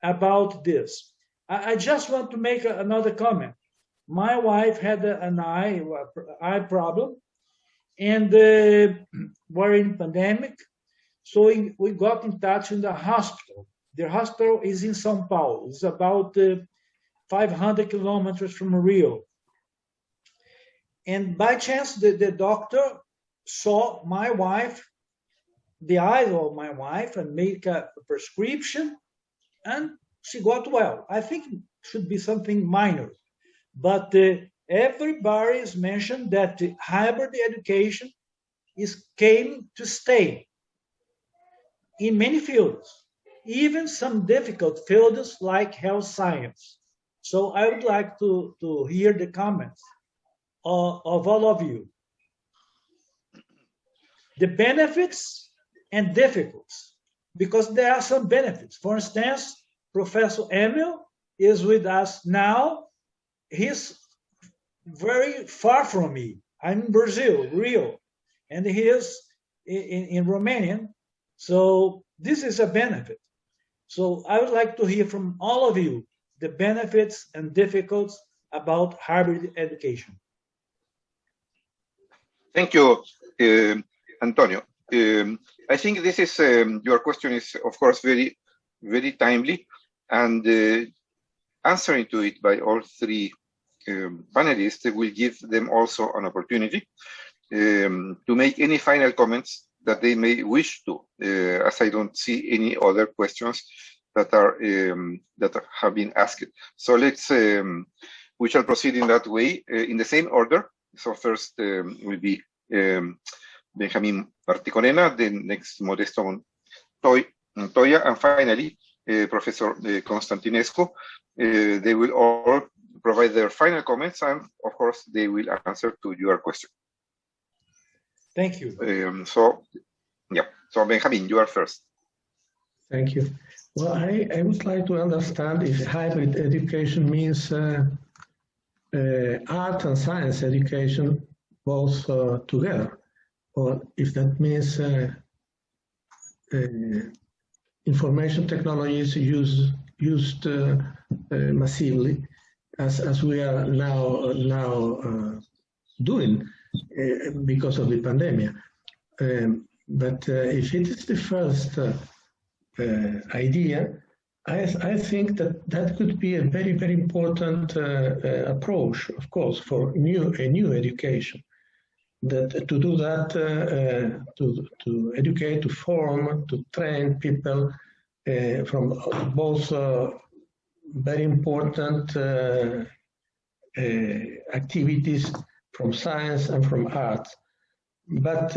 about this. I just want to make another comment. My wife had an eye problem, and we're in pandemic, so we got in touch in the hospital. The hospital is in São Paulo. It's about 500 kilometers from Rio. And by chance, the doctor saw my wife, the eyes of my wife, and make a prescription, and she got well. I think it should be something minor, but everybody has mentioned that hybrid education came to stay in many fields, even some difficult fields like health science. So I would like to hear the comments of all of you. The benefits and difficulties, because there are some benefits. For instance, Professor Emil is with us now. He's very far from me. I'm in Brazil, Rio, and he is in Romania. So this is a benefit. So I would like to hear from all of you the benefits and difficulties about hybrid education. Thank you, Antonio. I think this is your question is, of course, very, very timely, and answering to it by all three panelists will give them also an opportunity to make any final comments that they may wish to, as I don't see any other questions that are that have been asked. So let's we shall proceed in that way in the same order. So first will be Benjamin Marticorena, then next Modesto Montoya, and finally Professor Constantinescu. They will all provide their final comments, and of course they will answer to your question. Thank you. So Benjamin, you are first. Thank you. Well, I would like to understand if hybrid education means art and science education both together, or if that means information technologies used massively, as we are now doing because of the pandemic. But if it is the first idea, I think that could be a very, very important approach, of course, for a new education. That to do that, to educate, to form, to train people from both very important activities from science and from art. But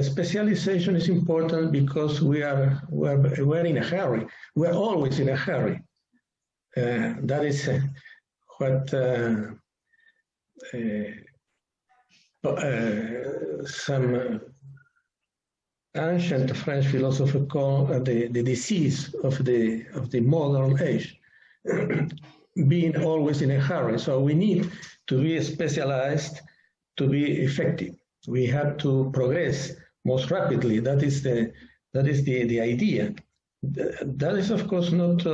specialization is important because we're in a hurry. We're always in a hurry. That is what some ancient French philosophers call the disease of the modern age, being always in a hurry. So we need to be specialized to be effective. We have to progress most rapidly. That is the idea. That is, of course, not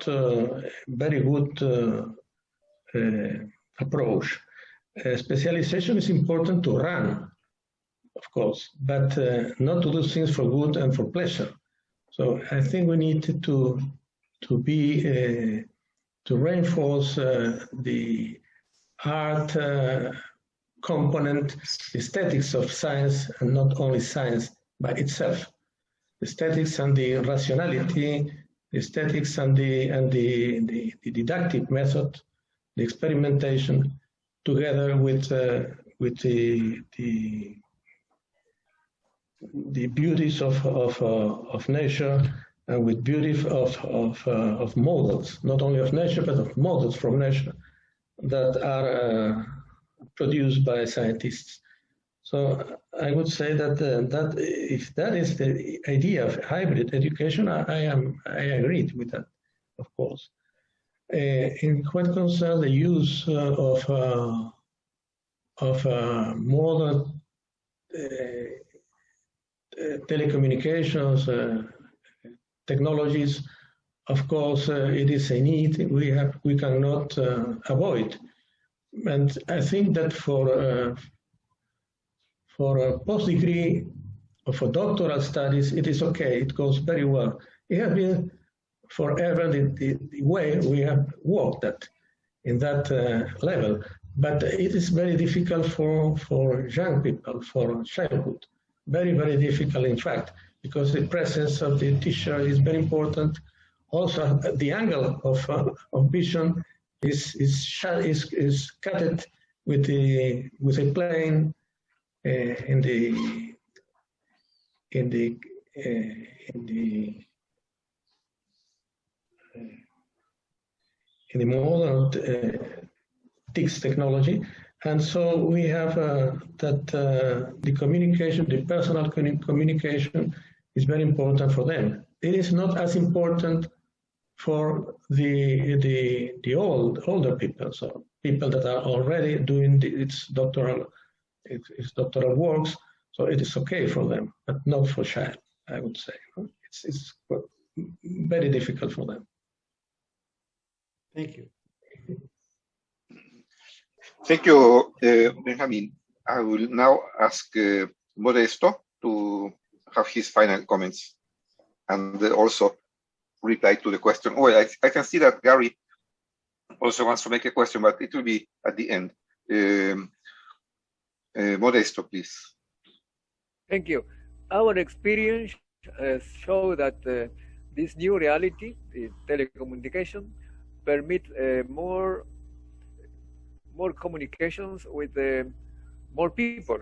a very good approach. Specialization is important to run, of course, but not to do things for good and for pleasure. So I think we need to reinforce the art component, aesthetics of science, and not only science by itself. Aesthetics and the rationality, aesthetics and the didactic method, the experimentation, together with the beauties of nature, and with beauty of models, not only of nature but of models from nature that are produced by scientists. So I would say that if that is the idea of hybrid education, I agree with that, of course. in what concerns the use of modern telecommunications technologies, of course, it is a need we cannot avoid. And I think that for a post-degree or for doctoral studies, it is okay. It goes very well. It has been forever the way we have worked in that level. But it is very difficult for young people, for childhood. Very, very difficult, in fact, because the presence of the teacher is very important. Also, the angle of vision is cut with a plane in the modern TICS technology, and so we have that the communication, the personal communication, is very important for them. It is not as important for the older people, so people that are already doing its doctoral works. So it is okay for them, but not for child. I would say it's very difficult for them. Thank you. Thank you, Benjamin. I will now ask Modesto to have his final comments and also reply to the question. Oh, I can see that Gary also wants to make a question, but it will be at the end. Modesto, please. Thank you. Our experience show that this new reality, the telecommunication, permit more communications with more people.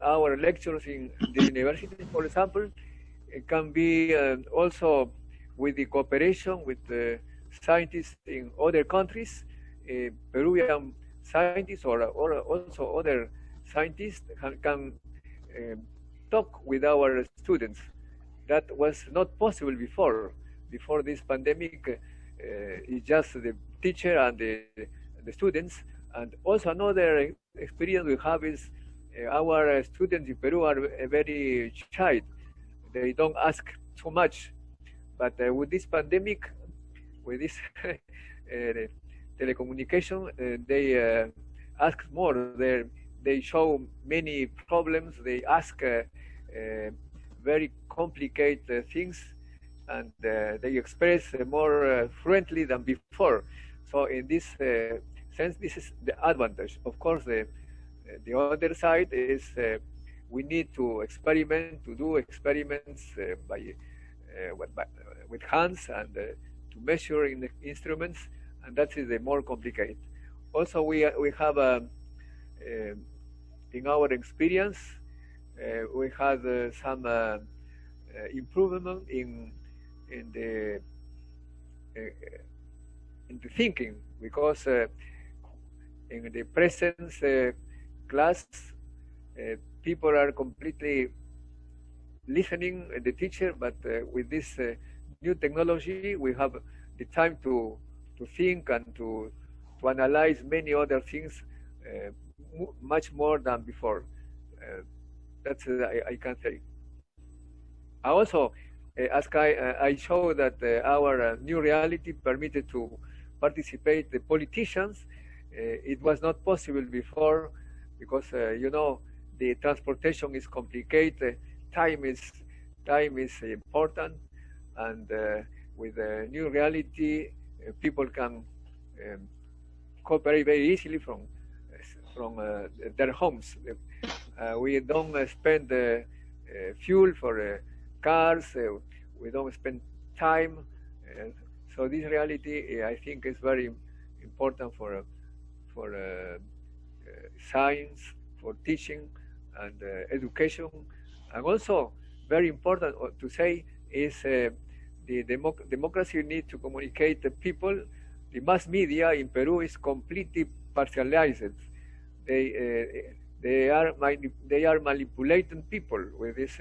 Our lectures in the university, for example, it can be also with the cooperation with scientists in other countries, Peruvian scientists or also other scientists can talk with our students. That was not possible before. Before this pandemic, it's just the teacher and the students. And also another experience we have is our students in Peru are very shy. They don't ask too much. But with this pandemic, with this telecommunication, they ask more. They show many problems. They ask very complicated things, and they express more fluently than before. So in this sense, this is the advantage. Of course, the other side is we need to experiment, to do experiments with hands and to measure in the instruments, and that is the more complicated. Also, we have in our experience, we had some improvement in the thinking, because in the present class, people are completely listening to the teacher, but with this new technology, we have the time to think and to analyze many other things much more than before. That's I can say. Also, as I show that our new reality permitted to participate the politicians. It was not possible before because the transportation is complicated. Time is important, and with the new reality, people can cooperate very easily from their homes. We don't spend fuel for cars. We don't spend time. So this reality, I think, is very important for science, for teaching and education, and also very important to say is the democracy need to communicate the people. The mass media in Peru is completely partialized. They are manipulating people with this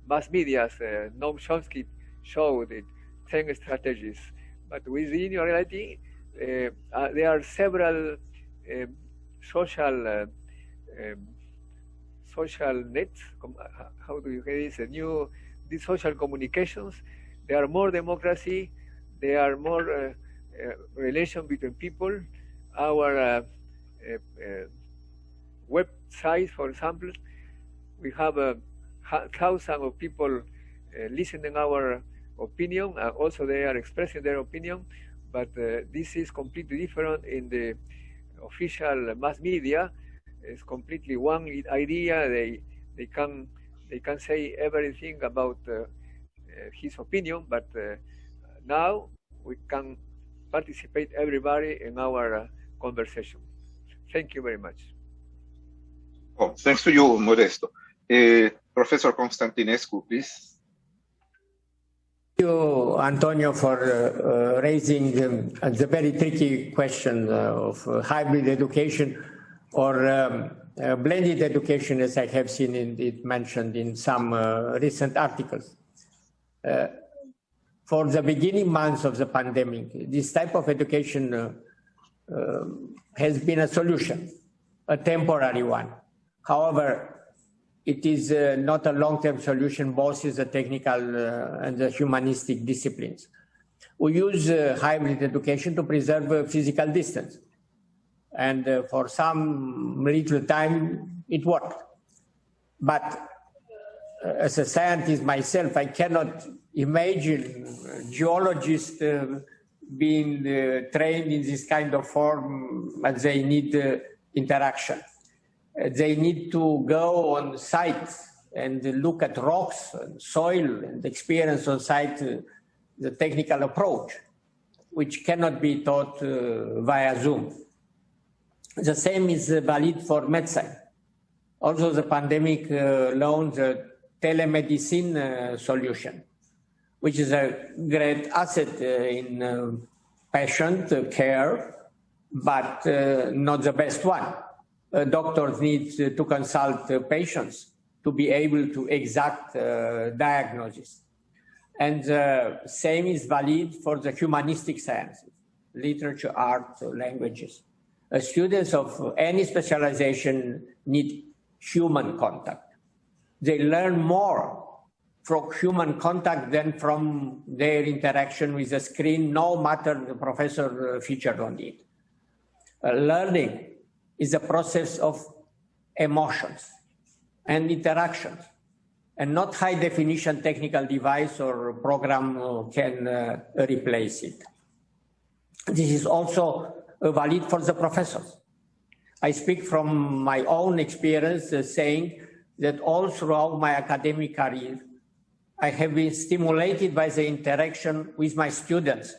mass media. Noam Chomsky showed it 10 strategies. But within your reality, there are several social nets. How do you say this? These social communications. There are more democracy. There are more relation between people. Our website, for example, we have thousands of people listening our opinion. Also, they are expressing their opinion. But this is completely different in the official mass media. It's completely one idea. They can say everything about his opinion, but now we can participate everybody in our conversation. Thank you very much. Oh, thanks to you, Modesto. Professor Constantinescu, please. Thank you, Antonio, for raising the very tricky question of hybrid education or blended education, as I have seen it mentioned in some recent articles. For the beginning months of the pandemic, this type of education has been a solution, a temporary one. However, it is not a long-term solution, both in the technical and the humanistic disciplines. We use hybrid education to preserve physical distance. And for some little time, it worked. But as a scientist myself, I cannot imagine geologists being trained in this kind of form, but they need interaction. They need to go on site and look at rocks and soil and experience on site the technical approach, which cannot be taught via Zoom. The same is valid for medicine. Also, the pandemic launched a telemedicine solution, which is a great asset in patient care, but not the best one. Doctors need to consult patients to be able to exact diagnosis. And the same is valid for the humanistic sciences, literature, art, languages. Students of any specialization need human contact. They learn more from human contact than from their interaction with the screen, no matter the professor featured on it. Learning is a process of emotions and interactions, and not high-definition technical device or program can replace it. This is also valid for the professors. I speak from my own experience, saying that all throughout my academic career, I have been stimulated by the interaction with my students,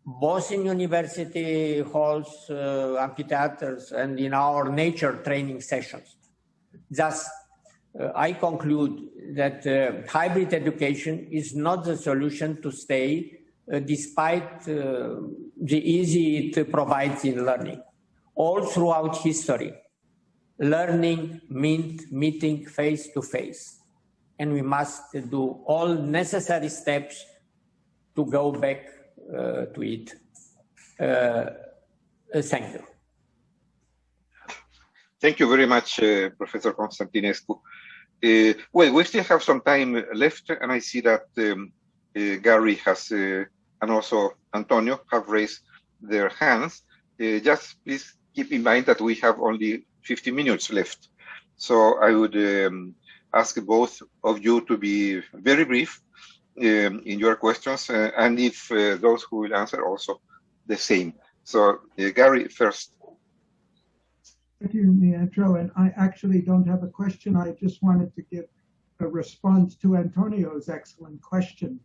both in university halls, amphitheaters, and in our nature training sessions. Thus, I conclude that hybrid education is not the solution to stay, despite the ease it provides in learning. All throughout history, learning meant meeting face to face, and we must do all necessary steps to go back to it. Thank you. Thank you very much, Professor Constantinescu. Well, we still have some time left, and I see that Gary has, and also Antonio have raised their hands. Just please keep in mind that we have only 50 minutes left. So I would ask both of you to be very brief in your questions, and if those who will answer also the same. So Gary first. Thank you, Neantro. And I actually don't have a question. I just wanted to give a response to Antonio's excellent question.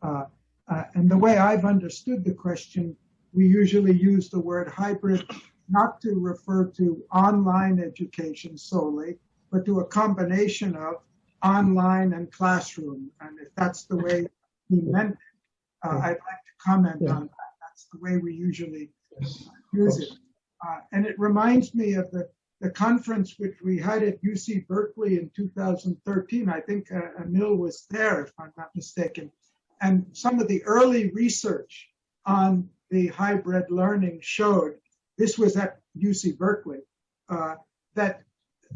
And the way I've understood the question, we usually use the word hybrid not to refer to online education solely, but to a combination of online and classroom. And if that's the way he meant it, I'd like to comment on that. That's the way we usually use it. And it reminds me of the conference which we had at UC Berkeley in 2013. I think Emil was there, if I'm not mistaken. And some of the early research on the hybrid learning showed, this was at UC Berkeley, that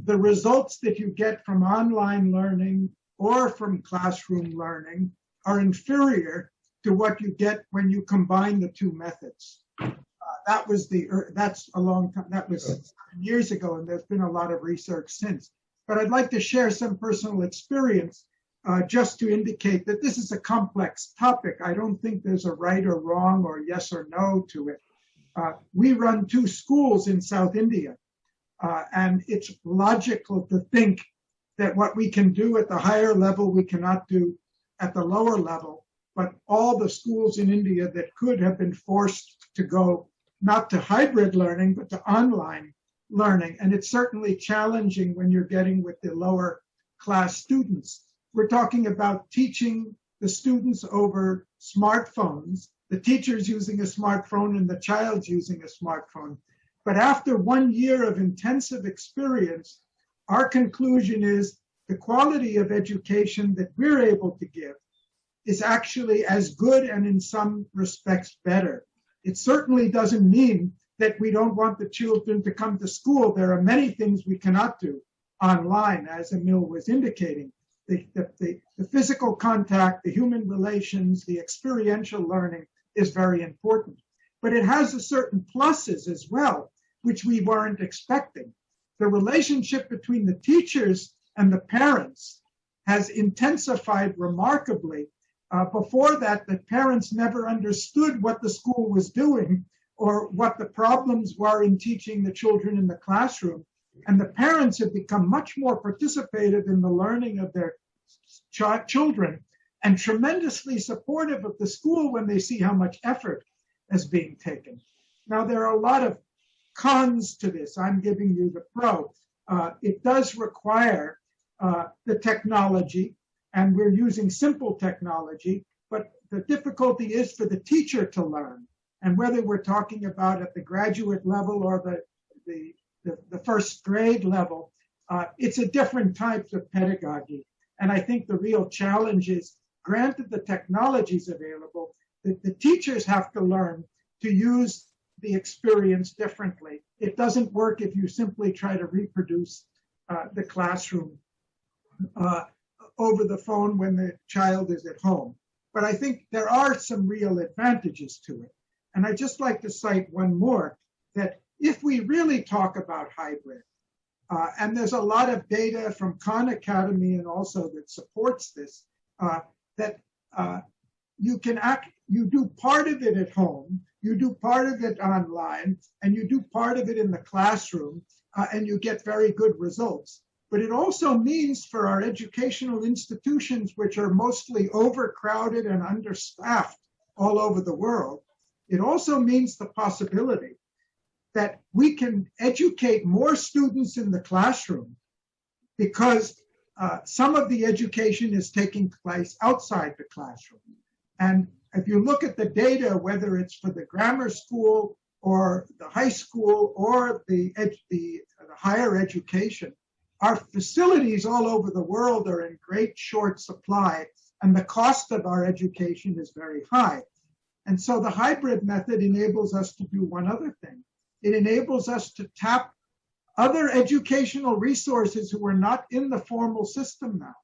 the results that you get from online learning or from classroom learning are inferior to what you get when you combine the two methods. That's a long time, that was 7 years ago, and there's been a lot of research since. But I'd like to share some personal experience just to indicate that this is a complex topic. I don't think there's a right or wrong or yes or no to it. We run 2 schools in South India, and it's logical to think that what we can do at the higher level, we cannot do at the lower level. But all the schools in India that could have been forced to go not to hybrid learning, but to online learning. And it's certainly challenging when you're getting with the lower class students. We're talking about teaching the students over smartphones, the teacher's using a smartphone and the child's using a smartphone. But after 1 year of intensive experience, our conclusion is the quality of education that we're able to give is actually as good and in some respects better. It certainly doesn't mean that we don't want the children to come to school. There are many things we cannot do online, as Emil was indicating. The physical contact, the human relations, the experiential learning is very important. But it has a certain pluses as well, which we weren't expecting. The relationship between the teachers and the parents has intensified remarkably. Before that, the parents never understood what the school was doing or what the problems were in teaching the children in the classroom. And the parents have become much more participative in the learning of their children and tremendously supportive of the school when they see how much effort is being taken. Now, there are a lot of cons to this. I'm giving you the pro. It does require the technology, and we're using simple technology, but the difficulty is for the teacher to learn. And whether we're talking about at the graduate level or the first grade level, it's a different type of pedagogy. And I think the real challenge is, granted the technology is available, that the teachers have to learn to use the experience differently. It doesn't work if you simply try to reproduce the classroom over the phone when the child is at home. But I think there are some real advantages to it. And I'd just like to cite one more, that if we really talk about hybrid, and there's a lot of data from Khan Academy and also that supports this, that you do part of it at home, you do part of it online, and you do part of it in the classroom, and you get very good results. But it also means for our educational institutions, which are mostly overcrowded and understaffed all over the world, it also means the possibility that we can educate more students in the classroom because some of the education is taking place outside the classroom. And if you look at the data, whether it's for the grammar school or the high school or the higher education, our facilities all over the world are in great short supply, and the cost of our education is very high. And so the hybrid method enables us to do one other thing. It enables us to tap other educational resources who are not in the formal system now.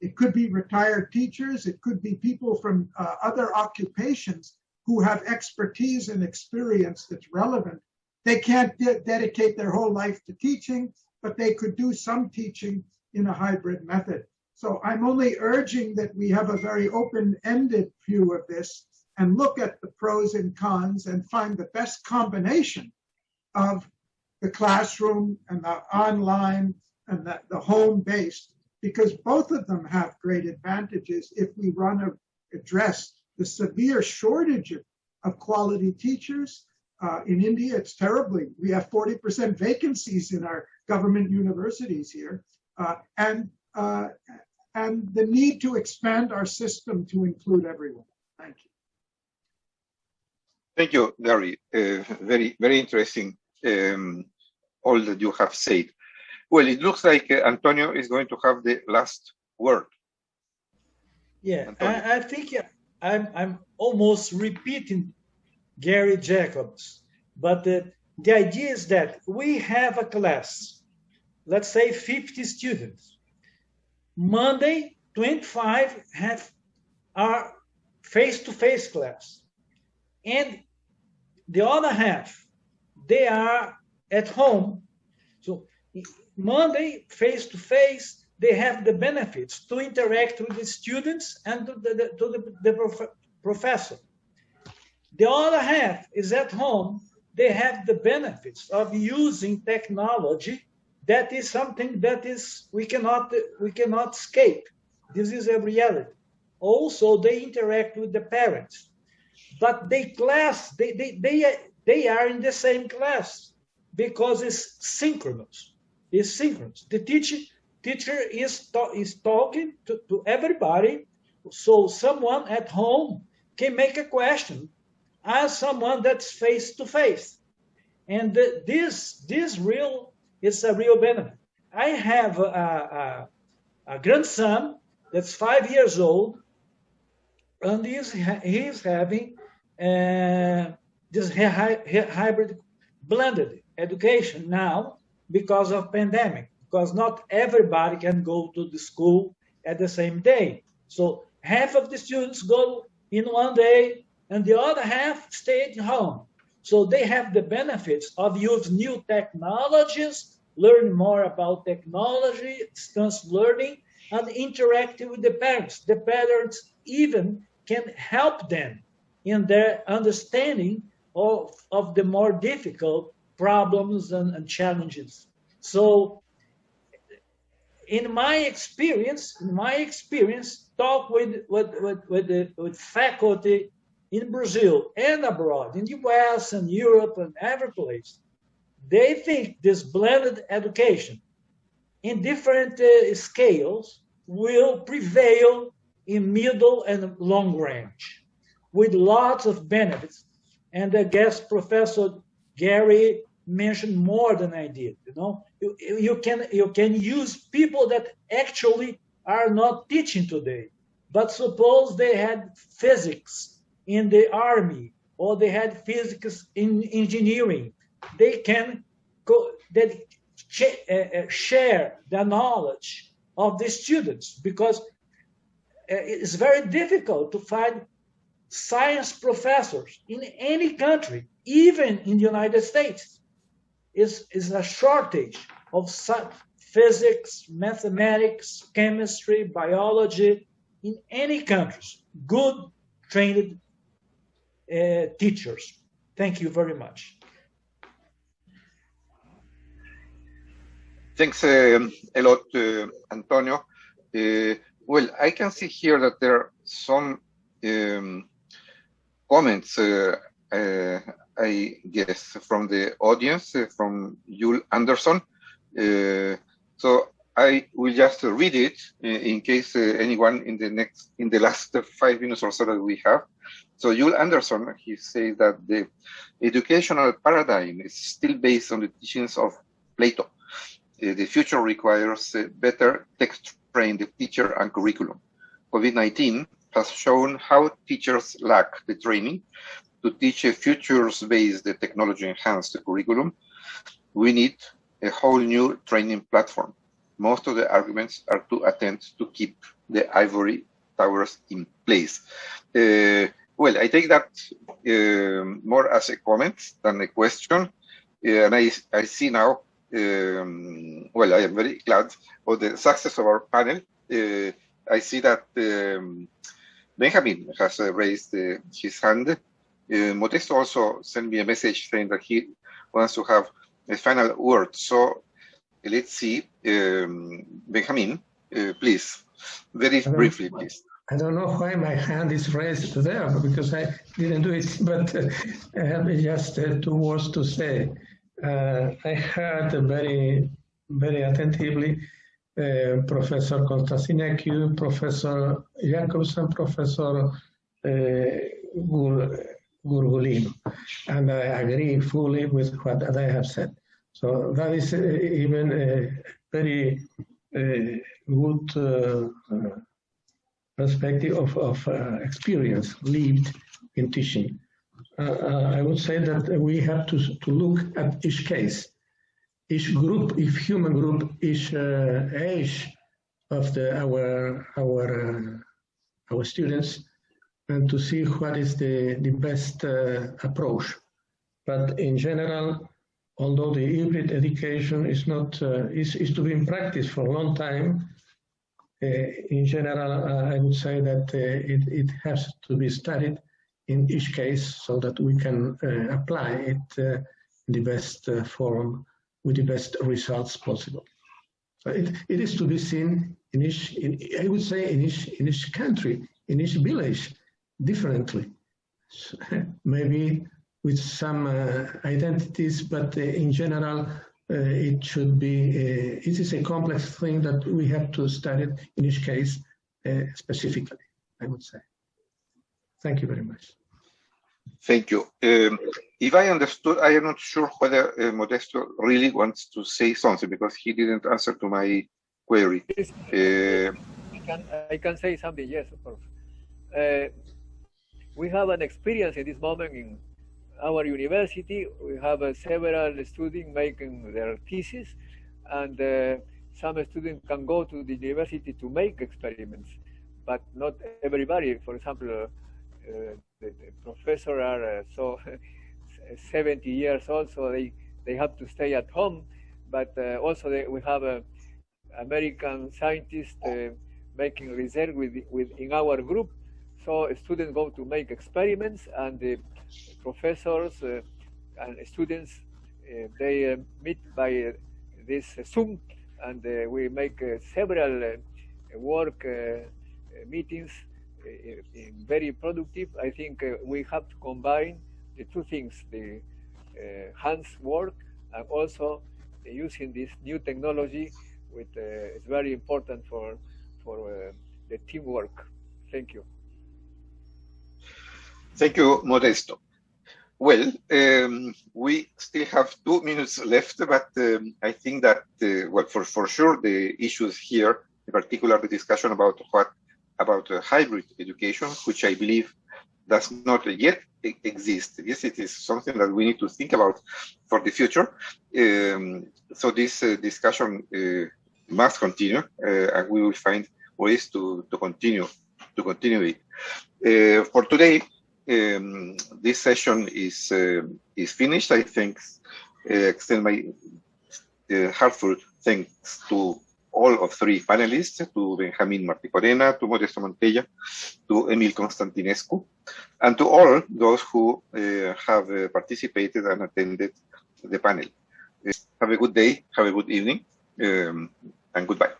It could be retired teachers, it could be people from other occupations who have expertise and experience that's relevant. They can't dedicate their whole life to teaching, but they could do some teaching in a hybrid method. So I'm only urging that we have a very open-ended view of this and look at the pros and cons and find the best combination of the classroom and the online and the home-based, because both of them have great advantages if we want to address the severe shortage of quality teachers. In India, it's terribly. We have 40% vacancies in our government universities here, and the need to expand our system to include everyone. Thank you. Thank you, Gary. Very, very interesting, all that you have said. Well, it looks like Antonio is going to have the last word. Yeah, I think I'm almost repeating Gary Jacobs. But the idea is that we have a class, let's say 50 students. Monday, 25 have our face-to-face class. And the other half, they are at home. So Monday, face-to-face, they have the benefits to interact with the students and to the professor. The other half is at home. They have the benefits of using technology. That is something that is we cannot escape. This is a reality. Also, they interact with the parents, but they are in the same class because it's synchronous. It's synchronous. The teacher is talking to everybody, so someone at home can make a question, ask someone that's face to face, and this real is a real benefit. I have a grandson that's 5 years old, and he's having this hybrid blended education now because of pandemic, because not everybody can go to the school at the same day. So half of the students go in one day and the other half stay at home. So they have the benefits of using new technologies, learn more about technology, distance learning, and interacting with the parents. The parents even can help them in their understanding of the more difficult problems and challenges. So in my experience, talk with faculty in Brazil and abroad, in the US and Europe and every place, they think this blended education in different scales will prevail in middle and long range with lots of benefits. And I guess Professor Gary mentioned more than I did. You can use people that actually are not teaching today, but suppose they had physics in the army or they had physics in engineering. They can share the knowledge of the students, because it's very difficult to find science professors in any country, even in the United States. Is a shortage of physics, mathematics, chemistry, biology in any countries. Good trained teachers. Thank you very much. Thanks a lot, Antonio. Well, I can see here that there are some comments, I guess, from the audience, from Yul Anderson. So I will just read it in case anyone in the last 5 minutes or so that we have. So Yul Anderson, he says that the educational paradigm is still based on the teachings of Plato. The future requires better text-trained teacher and curriculum. COVID-19 has shown how teachers lack the training to teach a futures-based technology-enhanced curriculum. We need a whole new training platform. Most of the arguments are to attempt to keep the ivory towers in place. Well, I take that more as a comment than a question. And I see now, well, I am very glad of the success of our panel. I see that Benjamin has raised his hand. Modesto also sent me a message saying that he wants to have a final word. So let's see, Benjamin, please, very briefly, please. I don't know why my hand is raised there, because I didn't do it, but I have just 2 words to say. I heard very, very attentively Professor Constantinescu, Professor Jacobs, and Professor Gurgulino, and I agree fully with what they have said. So that is even a very good perspective of experience lived in teaching. I would say that we have to look at each case, each group, each human group, each age of our students, and to see what is the best approach. But in general, although the hybrid education is not is to be in practice for a long time, in general, I would say that it has to be studied in each case so that we can apply it in the best form with the best results possible. So it is to be seen in each, I would say, in each country, in each village, differently. So, maybe with some identities, but in general, it should be, it is a complex thing that we have to study in each case specifically, I would say. Thank you very much. Thank you. If I understood, I am not sure whether Modesto really wants to say something because he didn't answer to my query. I can say something, yes, of course. We have an experience in this moment in our university. We have several students making their thesis, and some students can go to the university to make experiments, but not everybody. For example, the professors are 70 years old, so they have to stay at home. But also we have American scientists making research in our group. So students go to make experiments, and the professors and students they meet by this Zoom, and we make several work meetings. Very productive. I think we have to combine the two things: the hands work and also using this new technology. It's very important for the teamwork. Thank you. Thank you, Modesto. Well, we still have 2 minutes left, but I think that, well, for sure, the issues here, in particular, the discussion about hybrid education, which I believe does not yet exist. Yes, it is something that we need to think about for the future. So this discussion must continue, and we will find ways to continue it. For today, this session is finished. I think extend my heartfelt thanks to all of 3 panelists, to Benjamin Marticorena, to Modesto Montoya, to Emil Constantinescu, and to all those who have participated and attended the panel. Have a good day, have a good evening, and goodbye.